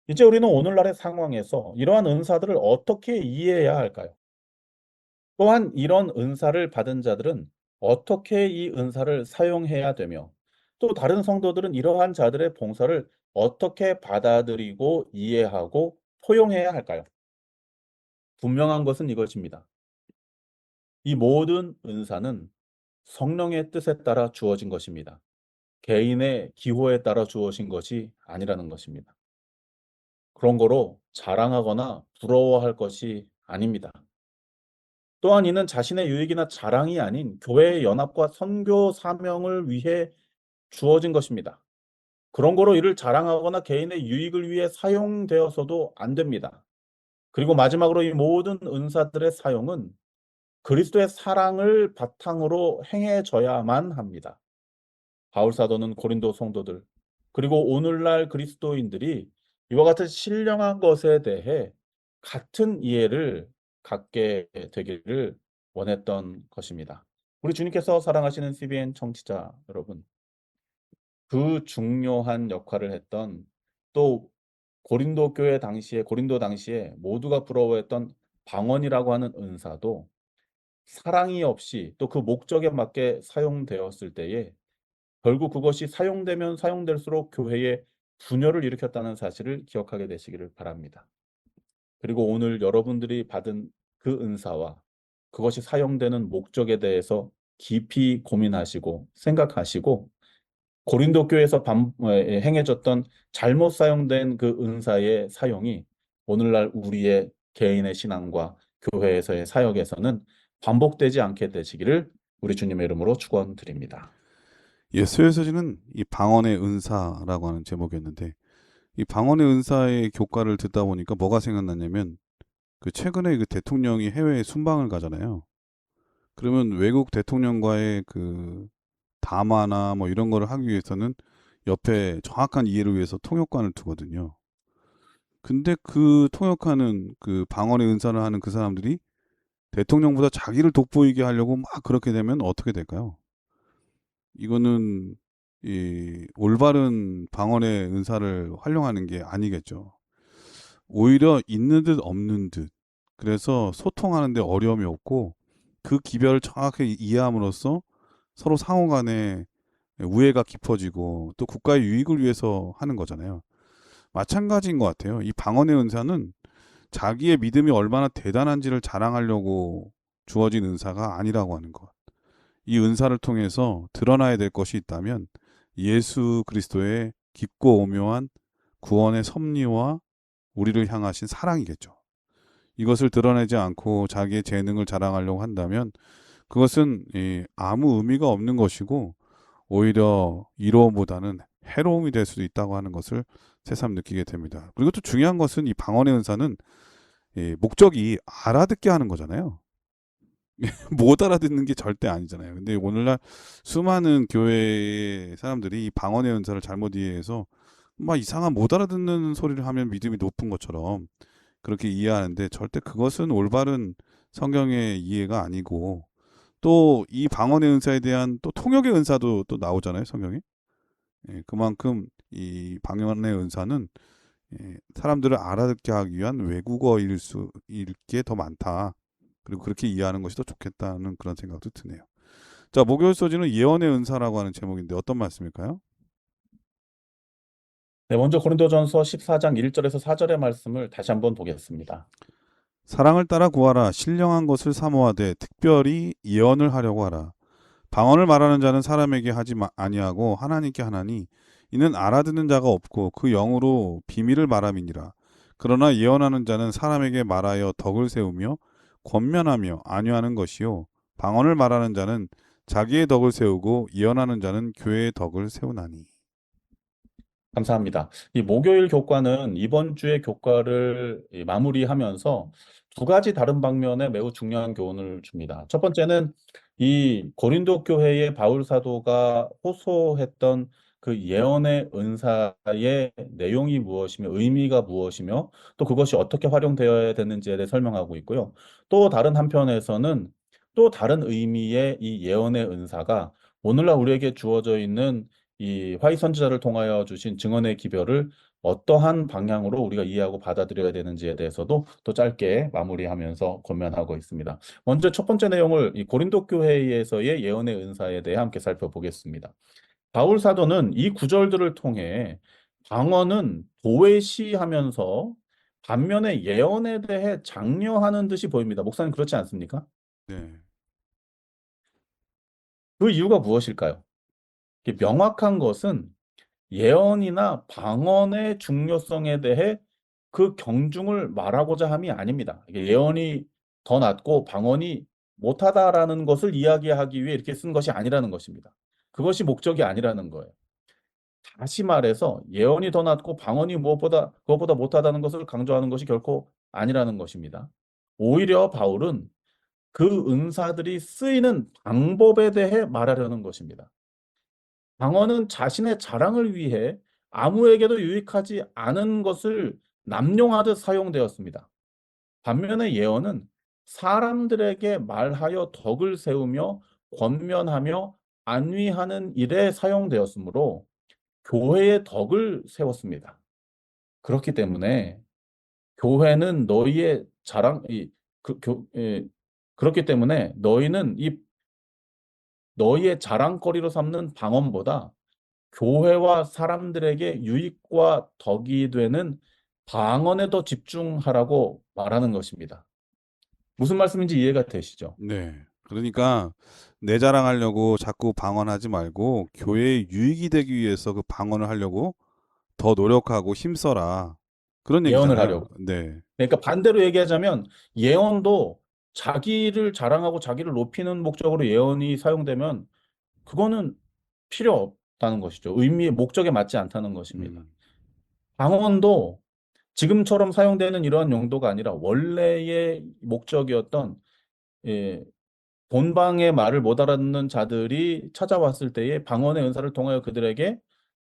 이제 우리는 오늘날의 상황에서 이러한 은사들을 어떻게 이해해야 할까요? 또한 이런 은사를 받은 자들은 어떻게 이 은사를 사용해야 되며, 또 다른 성도들은 이러한 자들의 봉사를 어떻게 받아들이고 이해하고 포용해야 할까요? 분명한 것은 이것입니다. 이 모든 은사는 성령의 뜻에 따라 주어진 것입니다. 개인의 기호에 따라 주어진 것이 아니라는 것입니다. 그런 거로 자랑하거나 부러워할 것이 아닙니다. 또한 이는 자신의 유익이나 자랑이 아닌 교회의 연합과 선교 사명을 위해 주어진 것입니다. 그런 거로 이를 자랑하거나 개인의 유익을 위해 사용되어서도 안 됩니다. 그리고 마지막으로 이 모든 은사들의 사용은 그리스도의 사랑을 바탕으로 행해져야만 합니다. 바울 사도는 고린도 성도들, 그리고 오늘날 그리스도인들이 이와 같은 신령한 것에 대해 같은 이해를 갖게 되기를 원했던 것입니다. 우리 주님께서 사랑하시는 CBN 청취자 여러분, 그 중요한 역할을 했던, 또 고린도 당시에 모두가 부러워했던 방언이라고 하는 은사도 사랑이 없이 또 그 목적에 맞게 사용되었을 때에 결국 그것이 사용되면 사용될수록 교회에 분열을 일으켰다는 사실을 기억하게 되시기를 바랍니다. 그리고 오늘 여러분들이 받은 그 은사와 그것이 사용되는 목적에 대해서 깊이 고민하시고 생각하시고, 고린도 교회에서 행해졌던 잘못 사용된 그 은사의 사용이 오늘날 우리의 개인의 신앙과 교회에서의 사역에서는 반복되지 않게 되시기를 우리 주님의 이름으로 축원드립니다. 예, 수요서지는 이 방언의 은사라고 하는 제목이었는데, 이 방언의 은사의 교과를 듣다 보니까 뭐가 생각났냐면, 그 최근에 그 대통령이 해외에 순방을 가잖아요. 그러면 외국 대통령과의 그 담화나 뭐 이런 거를 하기 위해서는 옆에 정확한 이해를 위해서 통역관을 두거든요. 근데 그 통역하는 그 방언의 은사를 하는 그 사람들이 대통령보다 자기를 돋보이게 하려고 막 그렇게 되면 어떻게 될까요? 이거는 이 올바른 방언의 은사를 활용하는 게 아니겠죠. 오히려 있는 듯 없는 듯. 그래서 소통하는데 어려움이 없고 그 기별을 정확하게 이해함으로써 서로 상호 간에 우애가 깊어지고 또 국가의 유익을 위해서 하는 거잖아요. 마찬가지인 것 같아요. 이 방언의 은사는 자기의 믿음이 얼마나 대단한지를 자랑하려고 주어진 은사가 아니라고 하는 것. 이 은사를 통해서 드러나야 될 것이 있다면 예수 그리스도의 깊고 오묘한 구원의 섭리와 우리를 향하신 사랑이겠죠. 이것을 드러내지 않고 자기의 재능을 자랑하려고 한다면 그것은 아무 의미가 없는 것이고 오히려 이로움보다는 해로움이 될 수도 있다고 하는 것을 새삼 느끼게 됩니다. 그리고 또 중요한 것은 이 방언의 은사는 목적이 알아듣게 하는 거잖아요. 못 알아듣는 게 절대 아니잖아요. 근데 오늘날 수많은 교회 사람들이 이 방언의 은사를 잘못 이해해서 막 이상한 못 알아듣는 소리를 하면 믿음이 높은 것처럼 그렇게 이해하는데 절대 그것은 올바른 성경의 이해가 아니고, 또 이 방언의 은사에 대한 또 통역의 은사도 또 나오잖아요, 성경에. 그만큼 이 방언의 은사는 사람들을 알아듣게 하기 위한 외국어일 게 더 많다. 그리고 그렇게 이해하는 것이 더 좋겠다는 그런 생각도 드네요. 자, 목요일 소지는 예언의 은사라고 하는 제목인데 어떤 말씀일까요? 네, 먼저 고린도전서 14장 1절에서 4절의 말씀을 다시 한번 보겠습니다. 사랑을 따라 구하라. 신령한 것을 사모하되 특별히 예언을 하려고 하라. 방언을 말하는 자는 사람에게 하지 아니하고 하나님께 하나니 이는 알아듣는 자가 없고 그 영으로 비밀을 말함이니라. 그러나 예언하는 자는 사람에게 말하여 덕을 세우며 권면하며 안위하는 것이요 방언을 말하는 자는 자기의 덕을 세우고 예언하는 자는 교회의 덕을 세우나니. 감사합니다. 이 목요일 교과는 이번 주의 교과를 마무리하면서 두 가지 다른 방면에 매우 중요한 교훈을 줍니다. 첫 번째는 이 고린도 교회의 바울 사도가 호소했던 그 예언의 은사의 내용이 무엇이며 의미가 무엇이며 또 그것이 어떻게 활용되어야 되는지에 대해 설명하고 있고요. 또 다른 한편에서는 또 다른 의미의 이 예언의 은사가 오늘날 우리에게 주어져 있는 이 화이 선지자를 통하여 주신 증언의 기별을 어떠한 방향으로 우리가 이해하고 받아들여야 되는지에 대해서도 또 짧게 마무리하면서 권면하고 있습니다. 먼저 첫 번째 내용을 이 고린도 교회에서의 예언의 은사에 대해 함께 살펴보겠습니다. 바울 사도는 이 구절들을 통해 방언은 도외시하면서 반면에 예언에 대해 장려하는 듯이 보입니다. 목사님 그렇지 않습니까? 네. 그 이유가 무엇일까요? 이게 명확한 것은 예언이나 방언의 중요성에 대해 그 경중을 말하고자 함이 아닙니다. 이게 예언이 더 낫고 방언이 못하다라는 것을 이야기하기 위해 이렇게 쓴 것이 아니라는 것입니다. 그것이 목적이 아니라는 거예요. 다시 말해서 예언이 더 낫고 방언이 무엇보다 그것보다 못하다는 것을 강조하는 것이 결코 아니라는 것입니다. 오히려 바울은 그 은사들이 쓰이는 방법에 대해 말하려는 것입니다. 방언은 자신의 자랑을 위해 아무에게도 유익하지 않은 것을 남용하듯 사용되었습니다. 반면에 예언은 사람들에게 말하여 덕을 세우며 권면하며 안위하는 일에 사용되었으므로 교회의 덕을 세웠습니다. 그렇기 때문에 교회는 너희의 자랑, 그렇기 때문에 너희는 너희의 자랑거리로 삼는 방언보다 교회와 사람들에게 유익과 덕이 되는 방언에 더 집중하라고 말하는 것입니다. 무슨 말씀인지 이해가 되시죠? 네. 그러니까 내 자랑하려고 자꾸 방언하지 말고 교회에 유익이 되기 위해서 그 방언을 하려고 더 노력하고 힘써라. 그런 예언을 얘기잖아요. 하려고. 네. 그러니까 반대로 얘기하자면 예언도 자기를 자랑하고 자기를 높이는 목적으로 예언이 사용되면 그거는 필요 없다는 것이죠. 의미의 목적에 맞지 않다는 것입니다. 음. 방언도 지금처럼 사용되는 이러한 용도가 아니라 원래의 목적이었던 예, 본방의 말을 못 알아듣는 자들이 찾아왔을 때에 방언의 은사를 통하여 그들에게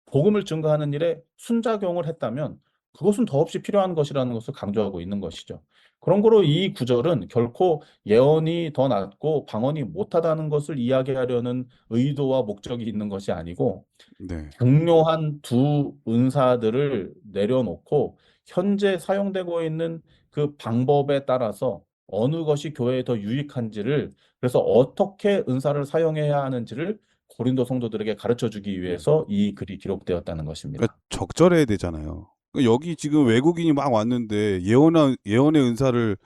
복음을 증거하는 일에 순작용을 했다면 그것은 더없이 필요한 것이라는 것을 강조하고 있는 것이죠. 그런 거로 이 구절은 결코 예언이 더 낫고 방언이 못하다는 것을 이야기하려는 의도와 목적이 있는 것이 아니고 네. 중요한 두 은사들을 내려놓고 현재 사용되고 있는 그 방법에 따라서 어느 것이 교회에 더 유익한지를 그래서 어떻게 은사를 사용해야 하는지를 고린도 성도들에게 가르쳐 주기 위해서 이 글이 기록되었다는 그러니까 것입니다. 적절해야 되잖아요. 그러니까 여기 지금 외국인이 막 왔는데 예언의 은사를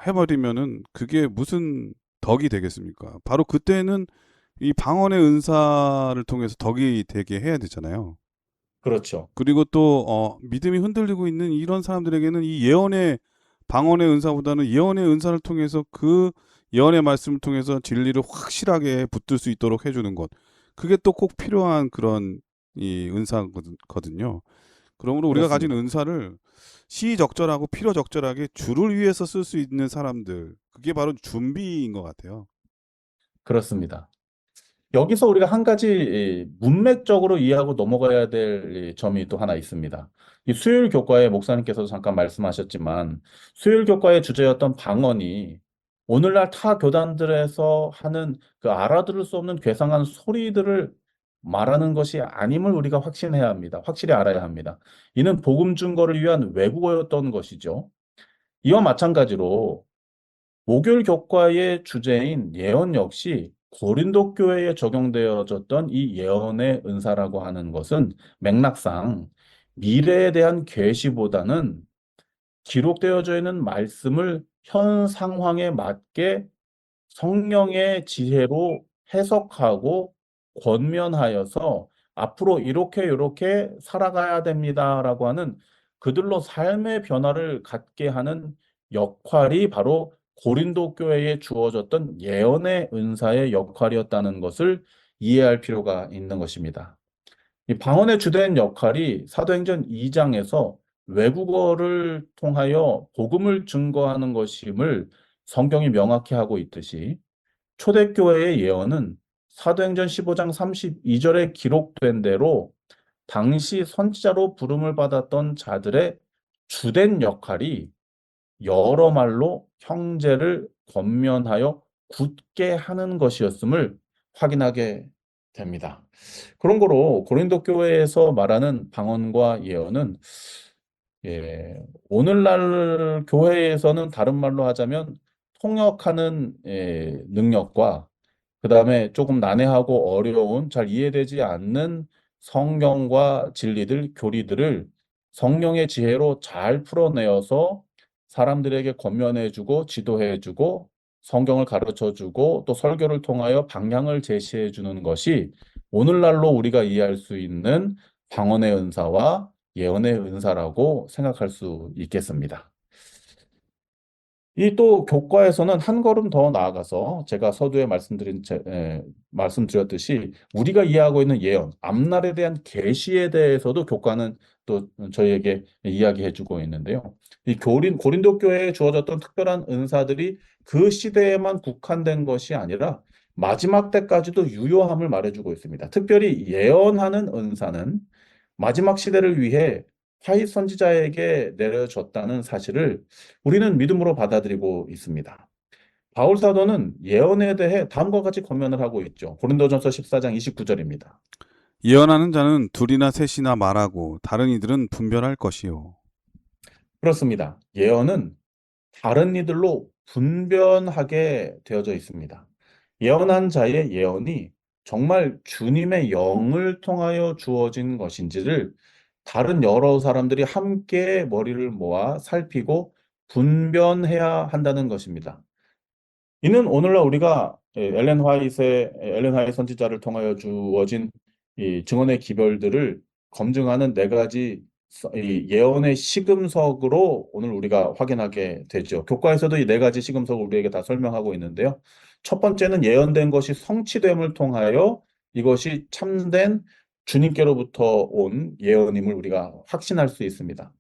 해버리면은 그게 무슨 덕이 되겠습니까? 바로 그때는 이 방언의 은사를 통해서 덕이 되게 해야 되잖아요. 그렇죠. 그리고 또 믿음이 흔들리고 있는 이런 사람들에게는 이 예언의 방언의 은사보다는 예언의 은사를 통해서 그 예언의 말씀을 통해서 진리를 확실하게 붙들 수 있도록 해주는 것. 그게 또 꼭 필요한 그런 이 은사거든요. 그러므로 우리가 가진 그렇습니다. 은사를 시적절하고 필요적절하게 주를 위해서 쓸 수 있는 사람들. 그게 바로 준비인 것 같아요. 그렇습니다. 여기서 우리가 한 가지 문맥적으로 이해하고 넘어가야 될 점이 또 하나 있습니다. 이 수요일 교과에 목사님께서도 잠깐 말씀하셨지만 수요일 교과의 주제였던 방언이 오늘날 타 교단들에서 하는 그 알아들을 수 없는 괴상한 소리들을 말하는 것이 아님을 우리가 확신해야 합니다. 확실히 알아야 합니다. 이는 복음 증거를 위한 외국어였던 것이죠. 이와 마찬가지로 목요일 교과의 주제인 예언 역시 고린도 교회에 적용되어졌던 이 예언의 은사라고 하는 것은 맥락상 미래에 대한 계시보다는 기록되어져 있는 말씀을 현 상황에 맞게 성령의 지혜로 해석하고 권면하여서 앞으로 이렇게 살아가야 됩니다라고 하는 그들로 삶의 변화를 갖게 하는 역할이 바로 고린도 교회에 주어졌던 예언의 은사의 역할이었다는 것을 이해할 필요가 있는 것입니다. 이 방언의 주된 역할이 사도행전 2장에서 외국어를 통하여 복음을 증거하는 것임을 성경이 명확히 하고 있듯이 초대교회의 예언은 사도행전 15장 32절에 기록된 대로 당시 선지자로 부름을 받았던 자들의 주된 역할이 여러 말로 형제를 권면하여 굳게 하는 것이었음을 확인하게 됩니다. 그런 거로 고린도 교회에서 말하는 방언과 예언은 오늘날 교회에서는 다른 말로 하자면 통역하는 능력과 그다음에 조금 난해하고 어려운 잘 이해되지 않는 성경과 진리들, 교리들을 성령의 지혜로 잘 풀어내어서 사람들에게 권면해주고 지도해주고 성경을 가르쳐주고 또 설교를 통하여 방향을 제시해주는 것이 오늘날로 우리가 이해할 수 있는 방언의 은사와 예언의 은사라고 생각할 수 있겠습니다. 이 또 교과에서는 한 걸음 더 나아가서 제가 서두에 말씀드렸듯이 우리가 이해하고 있는 예언, 앞날에 대한 계시에 대해서도 교과는 또 저희에게 이야기해주고 있는데요. 이 고린도 교회에 주어졌던 특별한 은사들이 그 시대에만 국한된 것이 아니라 마지막 때까지도 유효함을 말해주고 있습니다. 특별히 예언하는 은사는 마지막 시대를 위해 타잇 선지자에게 내려졌다는 사실을 우리는 믿음으로 받아들이고 있습니다. 바울 사도는 예언에 대해 다음과 같이 권면을 하고 있죠. 고린도전서 14장 29절입니다. 예언하는 자는 둘이나 셋이나 말하고 다른 이들은 분별할 것이요. 그렇습니다. 예언은 다른 이들로 분변하게 되어져 있습니다. 예언한 자의 예언이 정말 주님의 영을 통하여 주어진 것인지를 다른 여러 사람들이 함께 머리를 모아 살피고 분변해야 한다는 것입니다. 이는 오늘날 우리가 엘렌 화이트 선지자를 통하여 주어진 이 증언의 기별들을 검증하는 네 가지 이 예언의 시금석으로 오늘 우리가 확인하게 되죠. 교과에서도 이 네 가지 시금석을 우리에게 다 설명하고 있는데요. 첫 번째는 예언된 것이 성취됨을 통하여 이것이 참된 주님께로부터 온 예언임을 우리가 확신할 수 있습니다.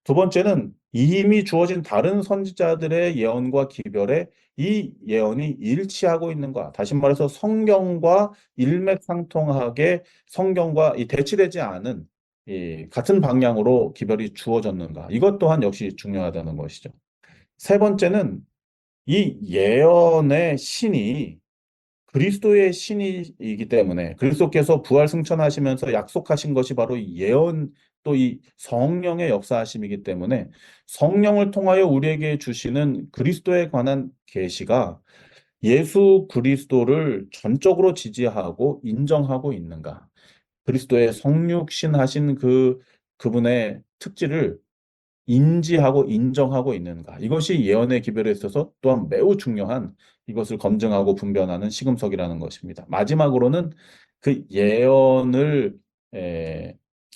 두 번째는 이미 주어진 다른 선지자들의 예언과 기별에 이 예언이 일치하고 있는가. 다시 말해서 성경과 일맥상통하게 성경과 이 대치되지 않은 이 같은 방향으로 기별이 주어졌는가. 이것 또한 역시 중요하다는 것이죠. 세 번째는 이 예언의 신이 그리스도의 신이기 때문에 그리스도께서 부활 승천하시면서 약속하신 것이 바로 이 예언 또 이 성령의 역사하심이기 때문에 성령을 통하여 우리에게 주시는 그리스도에 관한 계시가 예수 그리스도를 전적으로 지지하고 인정하고 있는가? 그리스도의 성육신하신 그분의 특질을 인지하고 인정하고 있는가? 이것이 예언의 기별에 있어서 또한 매우 중요한 이것을 검증하고 분별하는 시금석이라는 것입니다. 마지막으로는 그 예언의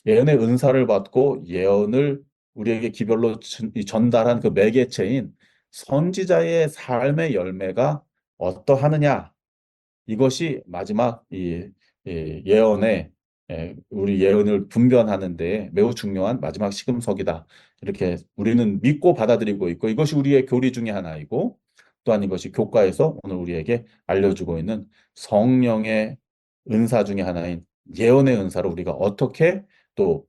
은사를 받고 예언을 우리에게 기별로 전달한 그 매개체인 선지자의 삶의 열매가 어떠하느냐? 이것이 마지막 예언의 우리 예언을 분별하는 데 매우 중요한 마지막 시금석이다. 이렇게 우리는 믿고 받아들이고 있고 이것이 우리의 교리 중에 하나이고 또한 이것이 교과에서 오늘 우리에게 알려주고 있는 성령의 은사 중에 하나인 예언의 은사를 우리가 어떻게 또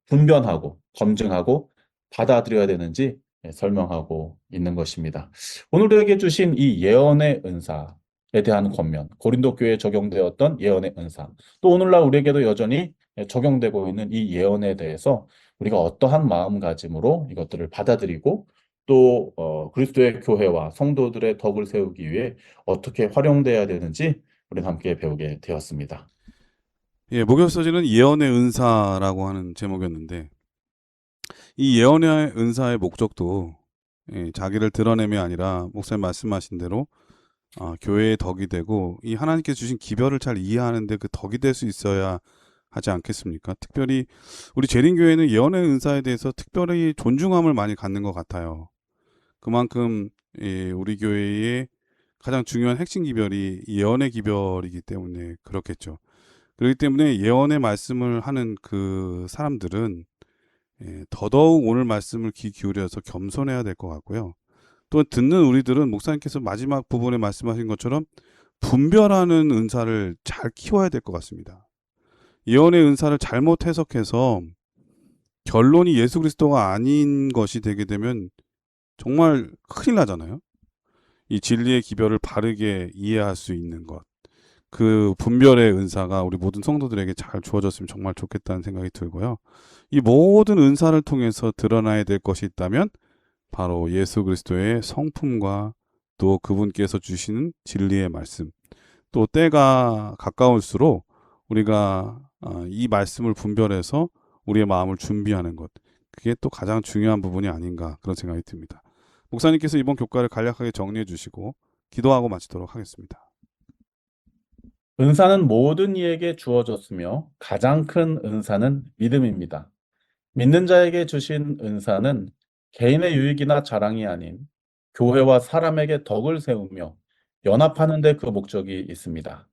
분별하고 검증하고 받아들여야 되는지 설명하고 있는 것입니다. 오늘 우리에게 주신 이 예언의 은사에 대한 권면, 고린도 교회에 적용되었던 예언의 은사, 또 오늘날 우리에게도 여전히 적용되고 있는 이 예언에 대해서 우리가 어떠한 마음가짐으로 이것들을 받아들이고 또 그리스도의 교회와 성도들의 덕을 세우기 위해 어떻게 활용돼야 되는지 우리는 함께 배우게 되었습니다. 예, 목요서지는 예언의 은사라고 하는 제목이었는데 이 예언의 은사의 목적도 자기를 드러냄이 아니라 목사님 말씀하신 대로 교회의 덕이 되고 이 하나님께서 주신 기별을 잘 이해하는데 그 덕이 될 수 있어야 하지 않겠습니까? 특별히 우리 재림교회는 예언의 은사에 대해서 특별히 존중함을 많이 갖는 것 같아요. 그만큼 우리 교회의 가장 중요한 핵심 기별이 예언의 기별이기 때문에 그렇겠죠. 그렇기 때문에 예언의 말씀을 하는 그 사람들은 더더욱 오늘 말씀을 귀 기울여서 겸손해야 될 것 같고요. 또 듣는 우리들은 목사님께서 마지막 부분에 말씀하신 것처럼 분별하는 은사를 잘 키워야 될 것 같습니다. 예언의 은사를 잘못 해석해서 결론이 예수 그리스도가 아닌 것이 되게 되면 정말 큰일 나잖아요. 이 진리의 기별을 바르게 이해할 수 있는 것, 그 분별의 은사가 우리 모든 성도들에게 잘 주어졌으면 정말 좋겠다는 생각이 들고요. 이 모든 은사를 통해서 드러나야 될 것이 있다면 바로 예수 그리스도의 성품과 또 그분께서 주시는 진리의 말씀, 또 때가 가까울수록 우리가 이 말씀을 분별해서 우리의 마음을 준비하는 것, 그게 또 가장 중요한 부분이 아닌가 그런 생각이 듭니다. 목사님께서 이번 교과를 간략하게 정리해 주시고 기도하고 마치도록 하겠습니다. 은사는 모든 이에게 주어졌으며 가장 큰 은사는 믿음입니다. 믿는 자에게 주신 은사는 개인의 유익이나 자랑이 아닌 교회와 사람에게 덕을 세우며 연합하는 데 그 목적이 있습니다.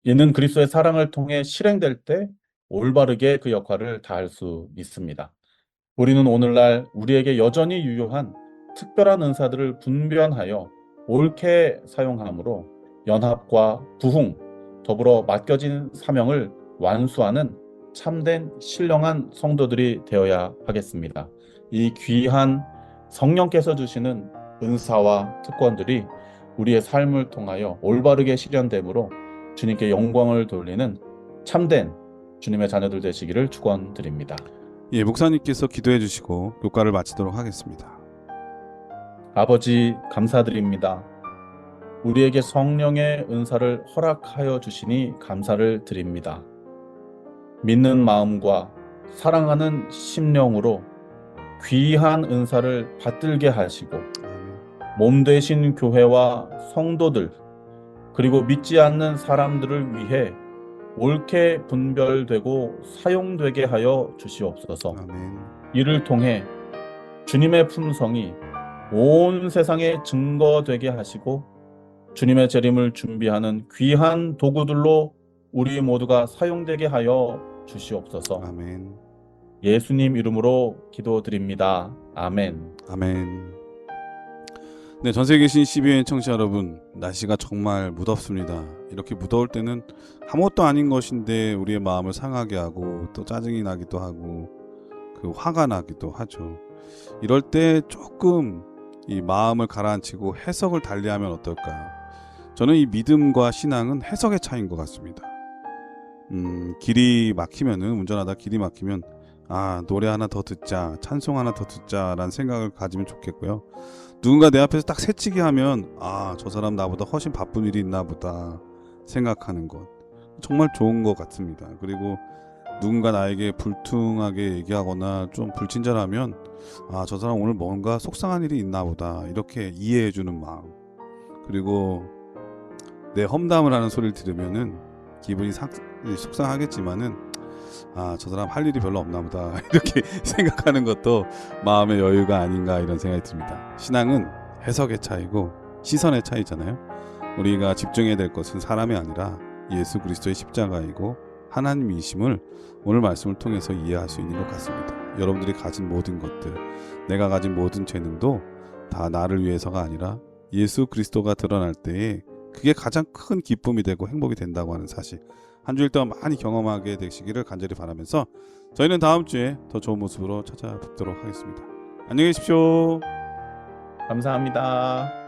이는 그리스도의 사랑을 통해 실행될 때 올바르게 그 역할을 다할 수 있습니다. 우리는 오늘날 우리에게 여전히 유효한 특별한 은사들을 분별하여 옳게 사용함으로 연합과 부흥, 더불어 맡겨진 사명을 완수하는 참된 신령한 성도들이 되어야 하겠습니다. 이 귀한 성령께서 주시는 은사와 특권들이 우리의 삶을 통하여 올바르게 실현되므로 주님께 영광을 돌리는 참된 주님의 자녀들 되시기를 축원드립니다. 예, 목사님께서 기도해 주시고 교과를 마치도록 하겠습니다. 아버지 감사드립니다. 우리에게 성령의 은사를 허락하여 주시니 감사를 드립니다. 믿는 마음과 사랑하는 심령으로 귀한 은사를 받들게 하시고 몸 되신 교회와 성도들 그리고 믿지 않는 사람들을 위해 옳게 분별되고 사용되게 하여 주시옵소서. 아멘. 이를 통해 주님의 품성이 온 세상에 증거되게 하시고 주님의 재림을 준비하는 귀한 도구들로 우리 모두가 사용되게 하여 주시옵소서. 아멘. 예수님 이름으로 기도드립니다. 아멘. 아멘. 네, 전 세계에 계신 CBN 청취자 여러분, 날씨가 정말 무덥습니다. 이렇게 무더울 때는 아무것도 아닌 것인데 우리의 마음을 상하게 하고 또 짜증이 나기도 하고 그 화가 나기도 하죠. 이럴 때 조금 이 마음을 가라앉히고 해석을 달리하면 어떨까? 저는 이 믿음과 신앙은 해석의 차이인 것 같습니다. 길이 막히면은 운전하다 길이 막히면 노래 하나 더 듣자, 찬송 하나 더 듣자라는 생각을 가지면 좋겠고요. 누군가 내 앞에서 딱 새치기 하면 저 사람 나보다 훨씬 바쁜 일이 있나 보다 생각하는 것 정말 좋은 것 같습니다. 그리고 누군가 나에게 불퉁하게 얘기하거나 좀 불친절하면 저 사람 오늘 뭔가 속상한 일이 있나 보다 이렇게 이해해주는 마음, 그리고 내 험담을 하는 소리를 들으면은 기분이 속상하겠지만은 저 사람 할 일이 별로 없나 보다 이렇게 생각하는 것도 마음의 여유가 아닌가 이런 생각이 듭니다. 신앙은 해석의 차이고 시선의 차이잖아요. 우리가 집중해야 될 것은 사람이 아니라 예수 그리스도의 십자가이고 하나님이심을 오늘 말씀을 통해서 이해할 수 있는 것 같습니다. 여러분들이 가진 모든 것들, 내가 가진 모든 재능도 다 나를 위해서가 아니라 예수 그리스도가 드러날 때에 그게 가장 큰 기쁨이 되고 행복이 된다고 하는 사실, 한 주일 동안 많이 경험하게 되시기를 간절히 바라면서 저희는 다음 주에 더 좋은 모습으로 찾아뵙도록 하겠습니다. 안녕히 계십시오. 감사합니다.